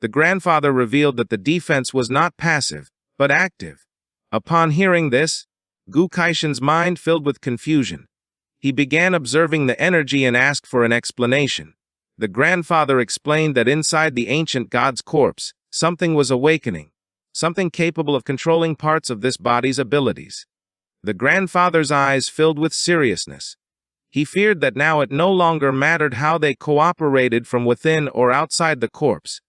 The grandfather revealed that the defense was not passive, but active. Upon hearing this, Gu Kaishin's mind filled with confusion. He began observing the energy and asked for an explanation. The grandfather explained that inside the ancient god's corpse, something was awakening, something capable of controlling parts of this body's abilities. The grandfather's eyes filled with seriousness. He feared that now it no longer mattered how they cooperated from within or outside the corpse.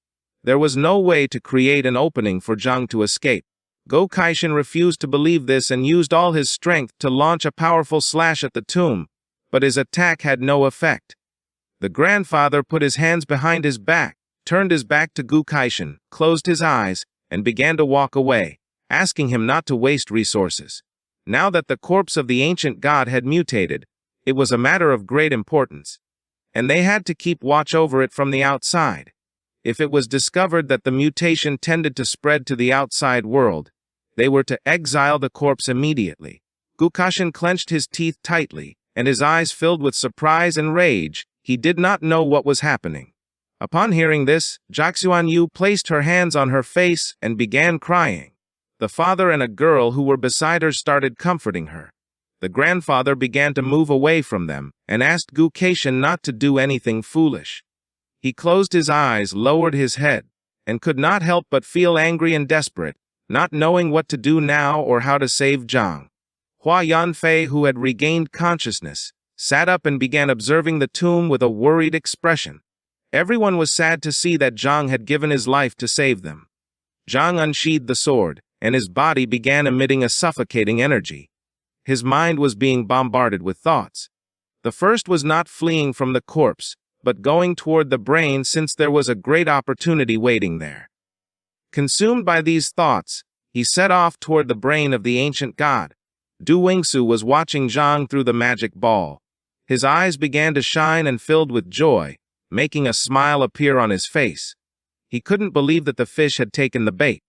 There was no way to create an opening for Zhang to escape. Go Kaishin refused to believe this and used all his strength to launch a powerful slash at the tomb, but his attack had no effect. The grandfather put his hands behind his back, turned his back to Gu Kaishin, closed his eyes, and began to walk away, asking him not to waste resources. Now that the corpse of the ancient god had mutated, it was a matter of great importance, and they had to keep watch over it from the outside. If it was discovered that the mutation tended to spread to the outside world, they were to exile the corpse immediately. Gu Kaishin clenched his teeth tightly, and his eyes filled with surprise and rage. He did not know what was happening. Upon hearing this, Jiaxuan Yu placed her hands on her face and began crying. The father and a girl who were beside her started comforting her. The grandfather began to move away from them and asked Gu Kaishin not to do anything foolish. He closed his eyes, lowered his head, and could not help but feel angry and desperate, not knowing what to do now or how to save Zhang. Hua Yanfei, who had regained consciousness, sat up and began observing the tomb with a worried expression. Everyone was sad to see that Zhang had given his life to save them. Zhang unsheathed the sword, and his body began emitting a suffocating energy. His mind was being bombarded with thoughts. The first was not fleeing from the corpse, but going toward the brain since there was a great opportunity waiting there. Consumed by these thoughts, he set off toward the brain of the ancient god. Du Wingsu was watching Zhang through the magic ball. His eyes began to shine and filled with joy, making a smile appear on his face. He couldn't believe that the fish had taken the bait.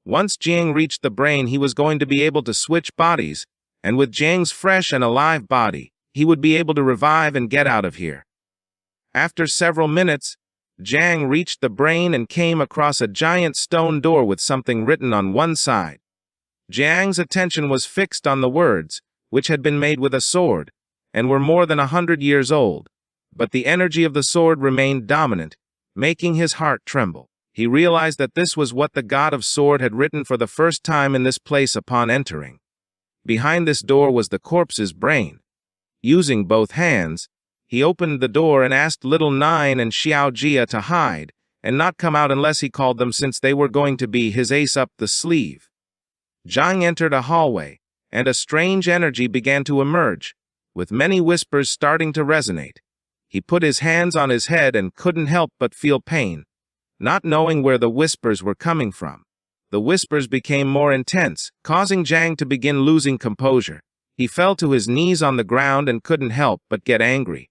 Once Jiang reached the brain, he was going to be able to switch bodies, and with Jiang's fresh and alive body, he would be able to revive and get out of here. After several minutes, Jiang reached the brain and came across a giant stone door with something written on one side. Jiang's attention was fixed on the words, which had been made with a sword, and were more than 100 years old, but the energy of the sword remained dominant, making his heart tremble. He realized that this was what the god of sword had written for the first time in this place upon entering. Behind this door was the corpse's brain. Using both hands, he opened the door and asked Little Nine and Xiao Jia to hide, and not come out unless he called them, since they were going to be his ace up the sleeve. Zhang entered a hallway, and a strange energy began to emerge, with many whispers starting to resonate. He put his hands on his head and couldn't help but feel pain, not knowing where the whispers were coming from. The whispers became more intense, causing Zhang to begin losing composure. He fell to his knees on the ground and couldn't help but get angry.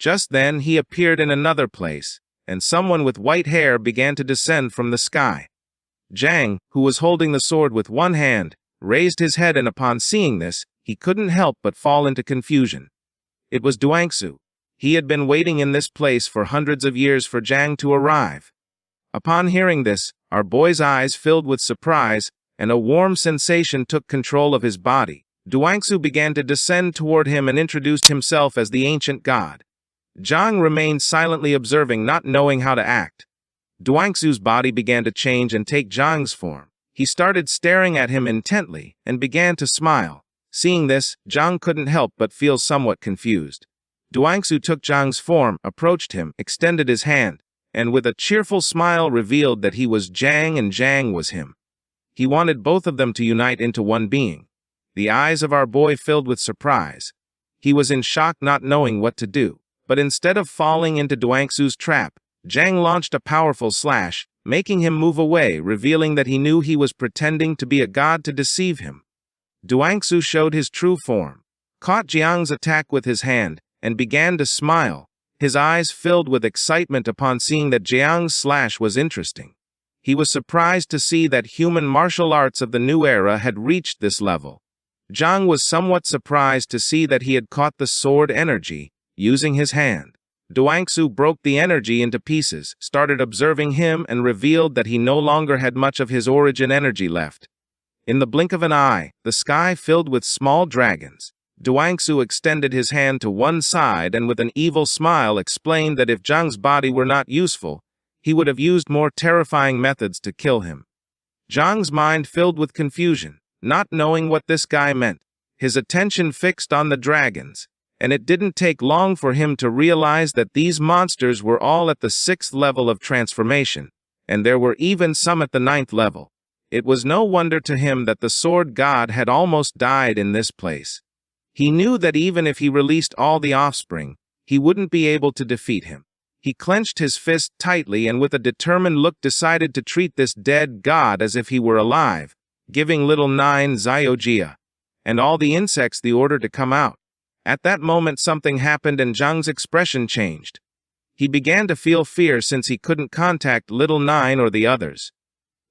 Just then he appeared in another place, and someone with white hair began to descend from the sky. Zhang, who was holding the sword with one hand, raised his head, and upon seeing this, he couldn't help but fall into confusion. It was Duangsu. He had been waiting in this place for hundreds of years for Zhang to arrive. Upon hearing this, our boy's eyes filled with surprise, and a warm sensation took control of his body. Duangsu began to descend toward him and introduced himself as the ancient god. Zhang remained silently observing, not knowing how to act. Duangsu's body began to change and take Zhang's form. He started staring at him intently and began to smile. Seeing this, Zhang couldn't help but feel somewhat confused. Duangsu took Zhang's form, approached him, extended his hand, and with a cheerful smile revealed that he was Zhang and Zhang was him. He wanted both of them to unite into one being. The eyes of our boy filled with surprise. He was in shock, not knowing what to do. But instead of falling into Duangsu's trap, Zhang launched a powerful slash, making him move away, revealing that he knew he was pretending to be a god to deceive him. Duangsu showed his true form, caught Jiang's attack with his hand, and began to smile, his eyes filled with excitement upon seeing that Jiang's slash was interesting. He was surprised to see that human martial arts of the new era had reached this level. Zhang was somewhat surprised to see that he had caught the sword energy, using his hand. Duangsu broke the energy into pieces, started observing him, and revealed that he no longer had much of his origin energy left. In the blink of an eye, the sky filled with small dragons. Duangsu extended his hand to one side and with an evil smile explained that if Zhang's body were not useful, he would have used more terrifying methods to kill him. Zhang's mind filled with confusion, not knowing what this guy meant. His attention fixed on the dragons, and it didn't take long for him to realize that these monsters were all at the 6th level of transformation, and there were even some at the 9th level. It was no wonder to him that the sword god had almost died in this place. He knew that even if he released all the offspring, he wouldn't be able to defeat him. He clenched his fist tightly and with a determined look decided to treat this dead god as if he were alive, giving little 9 Xiaojia and all the insects the order to come out. At that moment something happened and Zhang's expression changed. He began to feel fear since he couldn't contact little 9 or the others.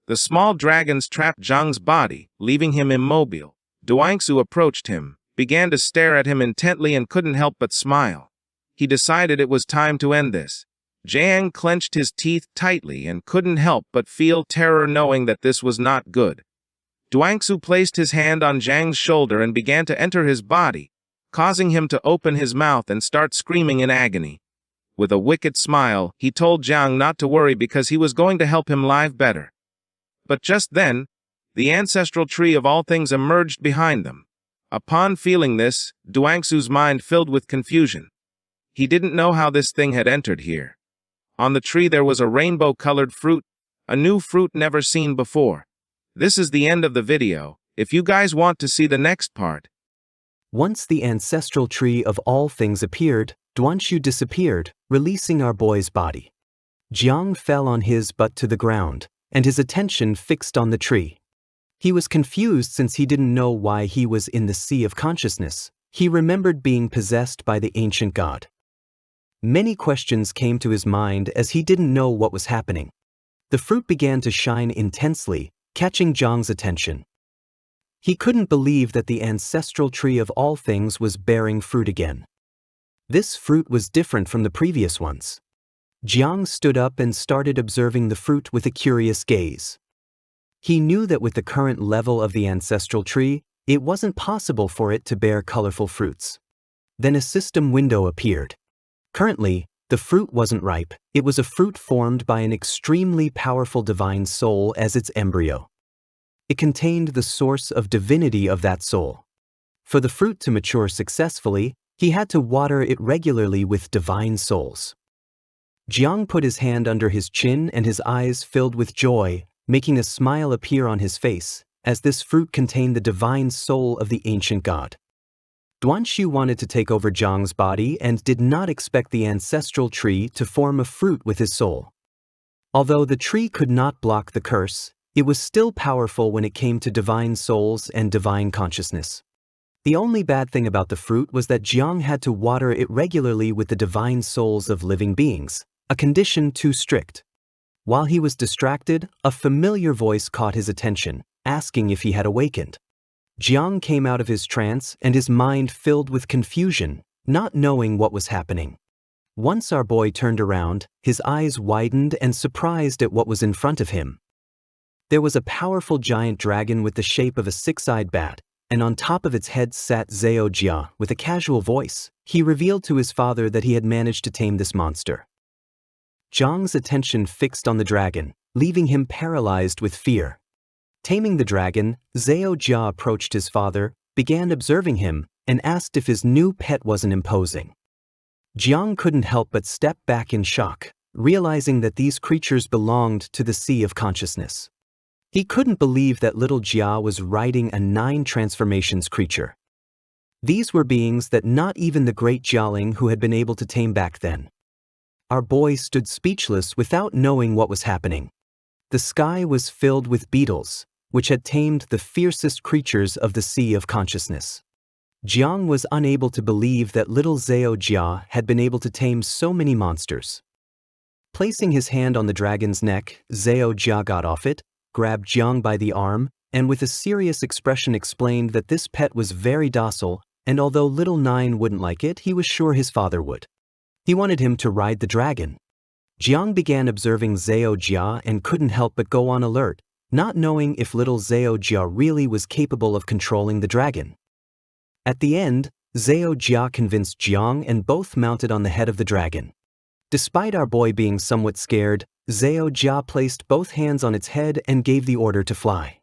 The small dragons trapped Zhang's body, leaving him immobile. Duangsu approached him, began to stare at him intently and couldn't help but smile. He decided it was time to end this. Zhang clenched his teeth tightly and couldn't help but feel terror knowing that this was not good. Duangsu placed his hand on Zhang's shoulder and began to enter his body, causing him to open his mouth and start screaming in agony. With a wicked smile, he told Zhang not to worry because he was going to help him live better. But just then, the ancestral tree of all things emerged behind them. Upon feeling this, Duangsu's mind filled with confusion. He didn't know how this thing had entered here. On the tree there was a rainbow-colored fruit, a new fruit never seen before. This is the end of the video. If you guys want to see the next part. Once the ancestral tree of all things appeared, Duanshu disappeared, releasing our boy's body. Jiang fell on his butt to the ground, and his attention fixed on the tree. He was confused since he didn't know why he was in the sea of consciousness. He remembered being possessed by the ancient god. Many questions came to his mind as he didn't know what was happening. The fruit began to shine intensely, catching Jiang's attention. He couldn't believe that the ancestral tree of all things was bearing fruit again. This fruit was different from the previous ones. Jiang stood up and started observing the fruit with a curious gaze. He knew that with the current level of the ancestral tree, it wasn't possible for it to bear colorful fruits. Then a system window appeared. Currently, the fruit wasn't ripe. It was a fruit formed by an extremely powerful divine soul as its embryo. It contained the source of divinity of that soul. For the fruit to mature successfully, he had to water it regularly with divine souls. Jiang put his hand under his chin and his eyes filled with joy, making a smile appear on his face, as this fruit contained the divine soul of the ancient god. Duanshu wanted to take over Jiang's body and did not expect the ancestral tree to form a fruit with his soul. Although the tree could not block the curse, it was still powerful when it came to divine souls and divine consciousness. The only bad thing about the fruit was that Jiang had to water it regularly with the divine souls of living beings, a condition too strict. While he was distracted, a familiar voice caught his attention, asking if he had awakened. Jiang came out of his trance and his mind filled with confusion, not knowing what was happening. Once our boy turned around, his eyes widened and surprised at what was in front of him. There was a powerful giant dragon with the shape of a six-eyed bat, and on top of its head sat Zhao Jia with a casual voice. He revealed to his father that he had managed to tame this monster. Jiang's attention fixed on the dragon, leaving him paralyzed with fear. Taming the dragon, Zhao Jia approached his father, began observing him, and asked if his new pet wasn't imposing. Jiang couldn't help but step back in shock, realizing that these creatures belonged to the Sea of Consciousness. He couldn't believe that little Jia was riding a 9 transformations creature. These were beings that not even the great Jialing who had been able to tame back then. Our boy stood speechless without knowing what was happening. The sky was filled with beetles, which had tamed the fiercest creatures of the Sea of Consciousness. Jiang was unable to believe that little Zhao Jia had been able to tame so many monsters. Placing his hand on the dragon's neck, Zhao Jia got off it, grabbed Jiang by the arm, and with a serious expression explained that this pet was very docile, and although little Nine wouldn't like it, he was sure his father would. He wanted him to ride the dragon. Jiang began observing Zhao Jia and couldn't help but go on alert, not knowing if little Zhao Jia really was capable of controlling the dragon. At the end, Zhao Jia convinced Jiang and both mounted on the head of the dragon. Despite our boy being somewhat scared, Zhao Jia placed both hands on its head and gave the order to fly.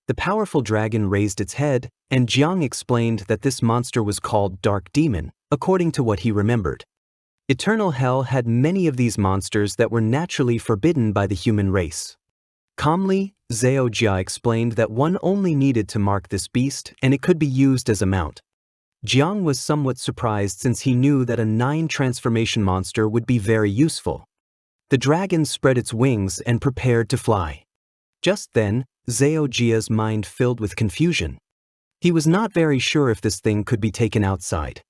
The powerful dragon raised its head, and Jiang explained that this monster was called Dark Demon, according to what he remembered. Eternal Hell had many of these monsters that were naturally forbidden by the human race. Calmly, Zhao Jia explained that one only needed to mark this beast and it could be used as a mount. Jiang was somewhat surprised since he knew that a 9 transformation monster would be very useful. The dragon spread its wings and prepared to fly. Just then, Zhao Jia's mind filled with confusion. He was not very sure if this thing could be taken outside.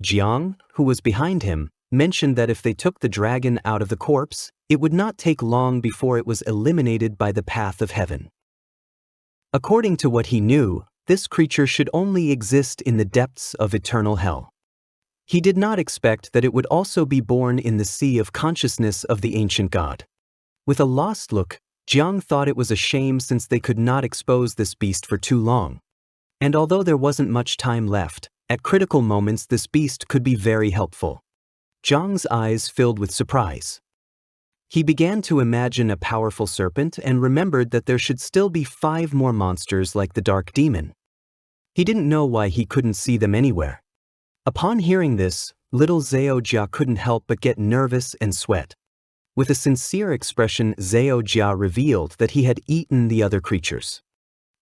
Jiang, who was behind him, mentioned that if they took the dragon out of the corpse, it would not take long before it was eliminated by the path of heaven. According to what he knew, this creature should only exist in the depths of eternal hell. He did not expect that it would also be born in the sea of consciousness of the ancient god. With a lost look, Jiang thought it was a shame since they could not expose this beast for too long. And although there wasn't much time left, at critical moments this beast could be very helpful. Jiang's eyes filled with surprise. He began to imagine a powerful serpent and remembered that there should still be 5 more monsters like the Dark Demon. He didn't know why he couldn't see them anywhere. Upon hearing this, little Zhao Jia couldn't help but get nervous and sweat. With a sincere expression, Zhao Jia revealed that he had eaten the other creatures.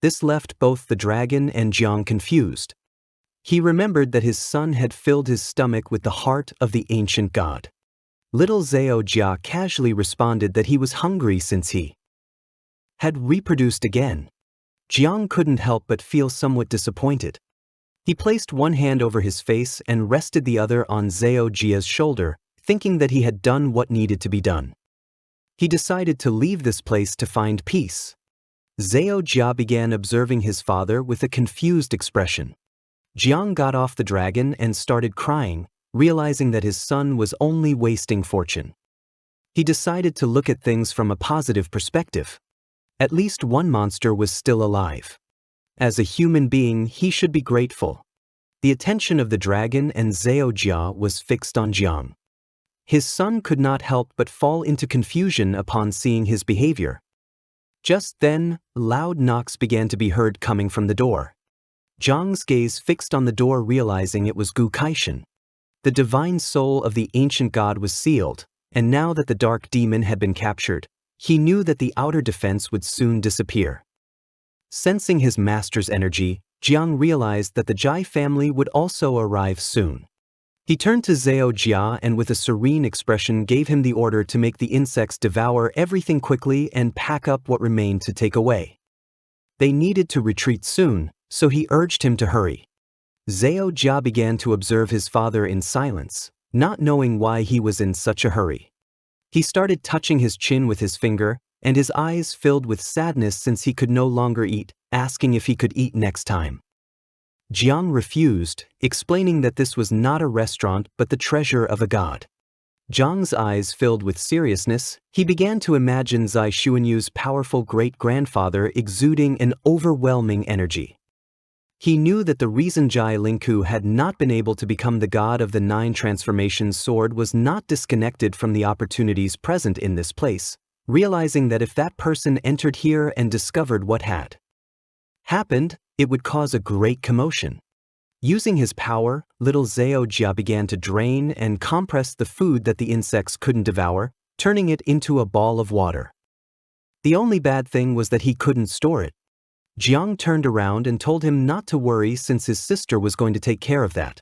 This left both the dragon and Jiang confused. He remembered that his son had filled his stomach with the heart of the ancient god. Little Zhao Jia casually responded that he was hungry since he had reproduced again. Jiang couldn't help but feel somewhat disappointed. He placed one hand over his face and rested the other on Zhao Jia's shoulder, thinking that he had done what needed to be done. He decided to leave this place to find peace. Zhao Jia began observing his father with a confused expression. Jiang got off the dragon and started crying, realizing that his son was only wasting fortune. He decided to look at things from a positive perspective. At least one monster was still alive. As a human being, he should be grateful. The attention of the dragon and Zhao Jia was fixed on Jiang. His son could not help but fall into confusion upon seeing his behavior. Just then, loud knocks began to be heard coming from the door. Jiang's gaze fixed on the door, realizing it was Gu Kaishan. The divine soul of the ancient god was sealed, and now that the dark demon had been captured, he knew that the outer defense would soon disappear. Sensing his master's energy, Jiang realized that the Jai family would also arrive soon. He turned to Zhao Jia and with a serene expression gave him the order to make the insects devour everything quickly and pack up what remained to take away. They needed to retreat soon, so he urged him to hurry. Zhao Jia began to observe his father in silence, not knowing why he was in such a hurry. He started touching his chin with his finger, and his eyes filled with sadness since he could no longer eat, asking if he could eat next time. Jiang refused, explaining that this was not a restaurant but the treasure of a god. Jiang's eyes filled with seriousness, he began to imagine Zai Xuanyu's powerful great-grandfather exuding an overwhelming energy. He knew that the reason Jai Lingku had not been able to become the god of the 9 transformations sword was not disconnected from the opportunities present in this place, realizing that if that person entered here and discovered what had happened, it would cause a great commotion. Using his power, little Zhao Jia began to drain and compress the food that the insects couldn't devour, turning it into a ball of water. The only bad thing was that he couldn't store it. Jiang turned around and told him not to worry since his sister was going to take care of that.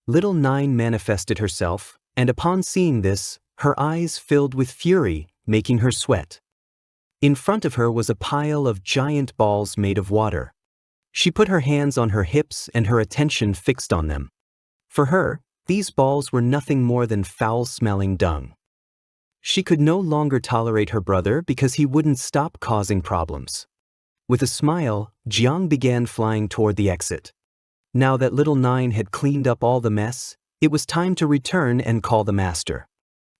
Little Nine manifested herself, and upon seeing this, her eyes filled with fury, making her sweat. In front of her was a pile of giant balls made of water. She put her hands on her hips and her attention fixed on them. For her, these balls were nothing more than foul-smelling dung. She could no longer tolerate her brother because he wouldn't stop causing problems. With a smile, Jiang began flying toward the exit. Now that little Nine had cleaned up all the mess, it was time to return and call the master.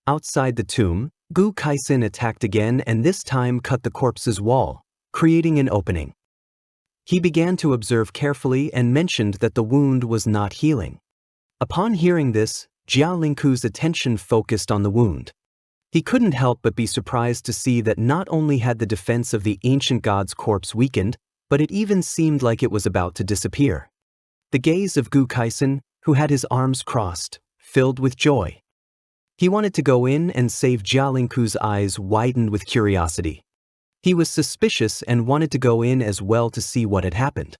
Outside the tomb, Gu Kaisen attacked again and this time cut the corpse's wall, creating an opening. He began to observe carefully and mentioned that the wound was not healing. Upon hearing this, Jia Lingku's attention focused on the wound. He couldn't help but be surprised to see that not only had the defense of the ancient god's corpse weakened, but it even seemed like it was about to disappear. The gaze of Gu Kaisen, who had his arms crossed, filled with joy. He wanted to go in and save Jia Lingku's eyes widened with curiosity. He was suspicious and wanted to go in as well to see what had happened.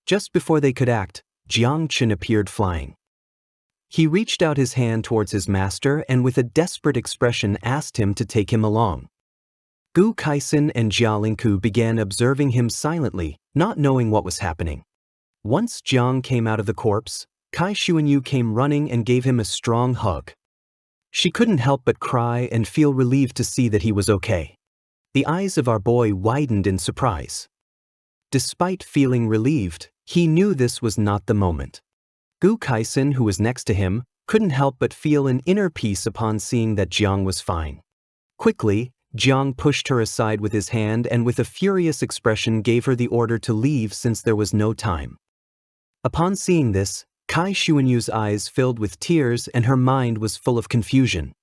Just before they could act, Jiang Chen appeared flying. He reached out his hand towards his master and with a desperate expression asked him to take him along. Gu Kaisen and Jia Lingku began observing him silently, not knowing what was happening. Once Jiang came out of the corpse, Kai Xuanyu came running and gave him a strong hug. She couldn't help but cry and feel relieved to see that he was okay. The eyes of our boy widened in surprise. Despite feeling relieved, he knew this was not the moment. Gu Kaisen, who was next to him, couldn't help but feel an inner peace upon seeing that Jiang was fine. Quickly, Jiang pushed her aside with his hand and with a furious expression gave her the order to leave since there was no time. Upon seeing this, Kai Xuanyu's eyes filled with tears and her mind was full of confusion.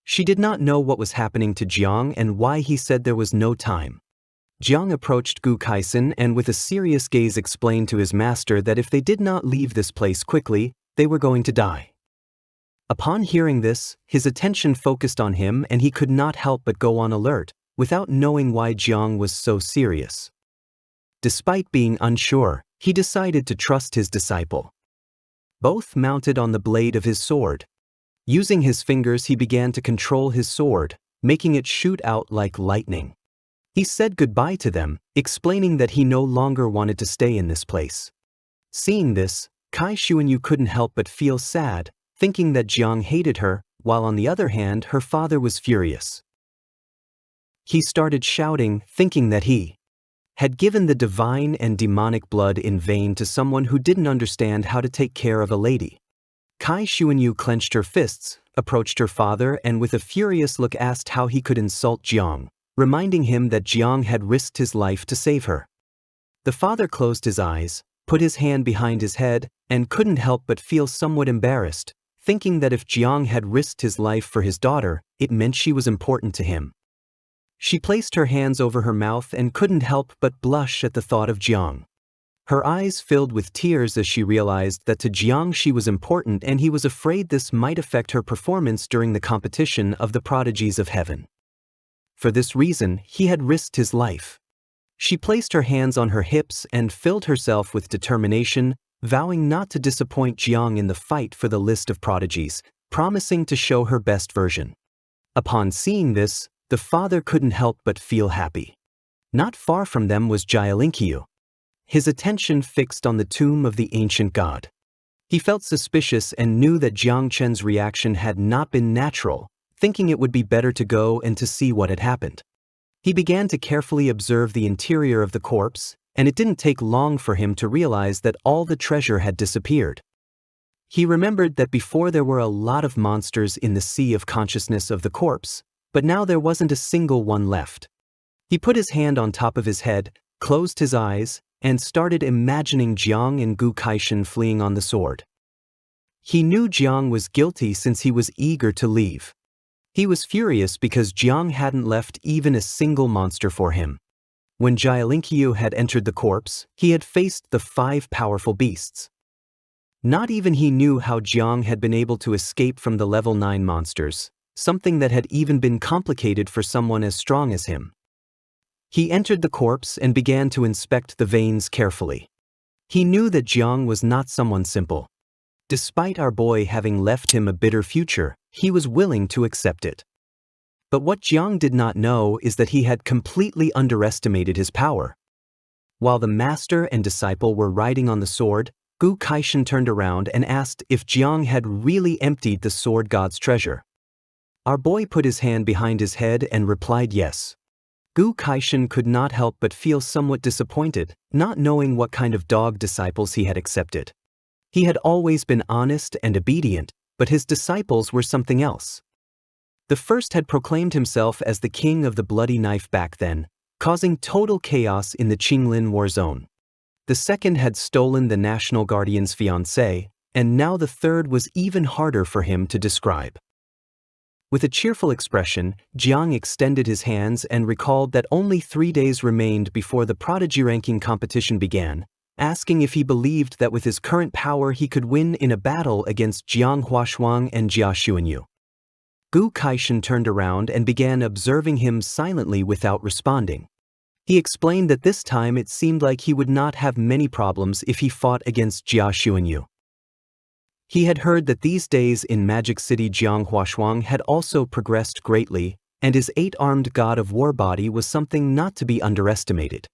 She did not know what was happening to Jiang and why he said there was no time. Jiang approached Gu Kaisen and with a serious gaze explained to his master that if they did not leave this place quickly, they were going to die. Upon hearing this, his attention focused on him and he could not help but go on alert, without knowing why Jiang was so serious. Despite being unsure, he decided to trust his disciple. Both mounted on the blade of his sword. Using his fingers, he began to control his sword, making it shoot out like lightning. He said goodbye to them, explaining that he no longer wanted to stay in this place. Seeing this, Kai Xuanyu couldn't help but feel sad, thinking that Jiang hated her, while on the other hand, her father was furious. He started shouting, thinking that he had given the divine and demonic blood in vain to someone who didn't understand how to take care of a lady. Kai Xuanyu clenched her fists, approached her father and with a furious look asked how he could insult Jiang, reminding him that Jiang had risked his life to save her. The father closed his eyes, put his hand behind his head, and couldn't help but feel somewhat embarrassed, thinking that if Jiang had risked his life for his daughter, it meant she was important to him. She placed her hands over her mouth and couldn't help but blush at the thought of Jiang. Her eyes filled with tears as she realized that to Jiang she was important and he was afraid this might affect her performance during the competition of the prodigies of heaven. For this reason, he had risked his life. She placed her hands on her hips and filled herself with determination, vowing not to disappoint Jiang in the fight for the list of prodigies, promising to show her best version. Upon seeing this, the father couldn't help but feel happy. Not far from them was Jialinkyu. His attention fixed on the tomb of the ancient god. He felt suspicious and knew that Jiang Chen's reaction had not been natural, thinking it would be better to go and to see what had happened. He began to carefully observe the interior of the corpse, and it didn't take long for him to realize that all the treasure had disappeared. He remembered that before there were a lot of monsters in the sea of consciousness of the corpse, but now there wasn't a single one left. He put his hand on top of his head, closed his eyes, and started imagining Jiang and Gu Kaisen fleeing on the sword. He knew Jiang was guilty since he was eager to leave. He was furious because Jiang hadn't left even a single monster for him. When Jialinkyu had entered the corpse, he had faced the 5 powerful beasts. Not even he knew how Jiang had been able to escape from the level 9 monsters, something that had even been complicated for someone as strong as him. He entered the corpse and began to inspect the veins carefully. He knew that Jiang was not someone simple. Despite our boy having left him a bitter future, he was willing to accept it. But what Jiang did not know is that he had completely underestimated his power. While the master and disciple were riding on the sword, Gu Kaisen turned around and asked if Jiang had really emptied the sword god's treasure. Our boy put his hand behind his head and replied yes. Gu Kaisen could not help but feel somewhat disappointed, not knowing what kind of dog disciples he had accepted. He had always been honest and obedient, but his disciples were something else. The first had proclaimed himself as the king of the bloody knife back then, causing total chaos in the Qinglin war zone. The second had stolen the National Guardian's fiancée, and now the third was even harder for him to describe. With a cheerful expression, Jiang extended his hands and recalled that only 3 days remained before the prodigy ranking competition began, asking if he believed that with his current power he could win in a battle against Jiang Huashuang and Jia Xuanyu. Gu Kaishan turned around and began observing him silently without responding. He explained that this time it seemed like he would not have many problems if he fought against Jia Xuanyu. He had heard that these days in Magic City Jiang Huashuang had also progressed greatly, and his 8-armed god of war body was something not to be underestimated.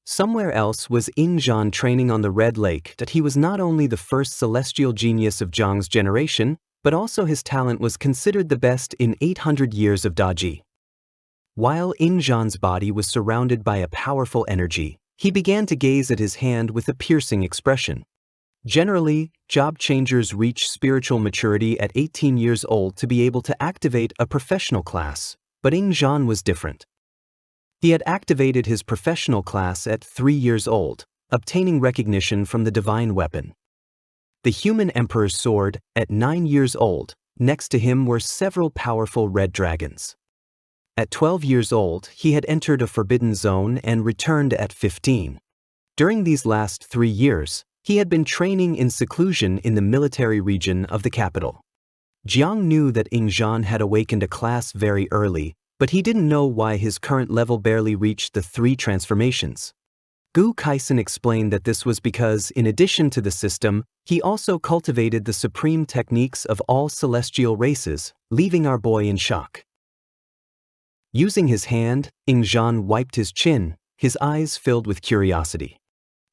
Somewhere else was Inzhan training on the Red Lake that he was not only the first celestial genius of Jiang's generation, but also his talent was considered the best in 800 years of Daji. While Inzhan's body was surrounded by a powerful energy, he began to gaze at his hand with a piercing expression. Generally, job changers reach spiritual maturity at 18 years old to be able to activate a professional class, but Inzhan was different. He had activated his professional class at 3 years old, obtaining recognition from the divine weapon. The human emperor's sword, at 9 years old, next to him were several powerful red dragons. At 12 years old, he had entered a forbidden zone and returned at 15. During these last 3 years, he had been training in seclusion in the military region of the capital. Jiang knew that Inzhan had awakened a class very early, but he didn't know why his current level barely reached the 3 transformations. Gu Kaisen explained that this was because, in addition to the system, he also cultivated the supreme techniques of all celestial races, leaving our boy in shock. Using his hand, Inzhan wiped his chin, his eyes filled with curiosity.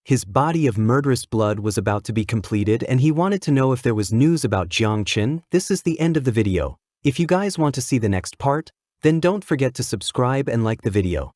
His body of murderous blood was about to be completed and he wanted to know if there was news about Jiang Qin. This is the end of the video. If you guys want to see the next part, then don't forget to subscribe and like the video.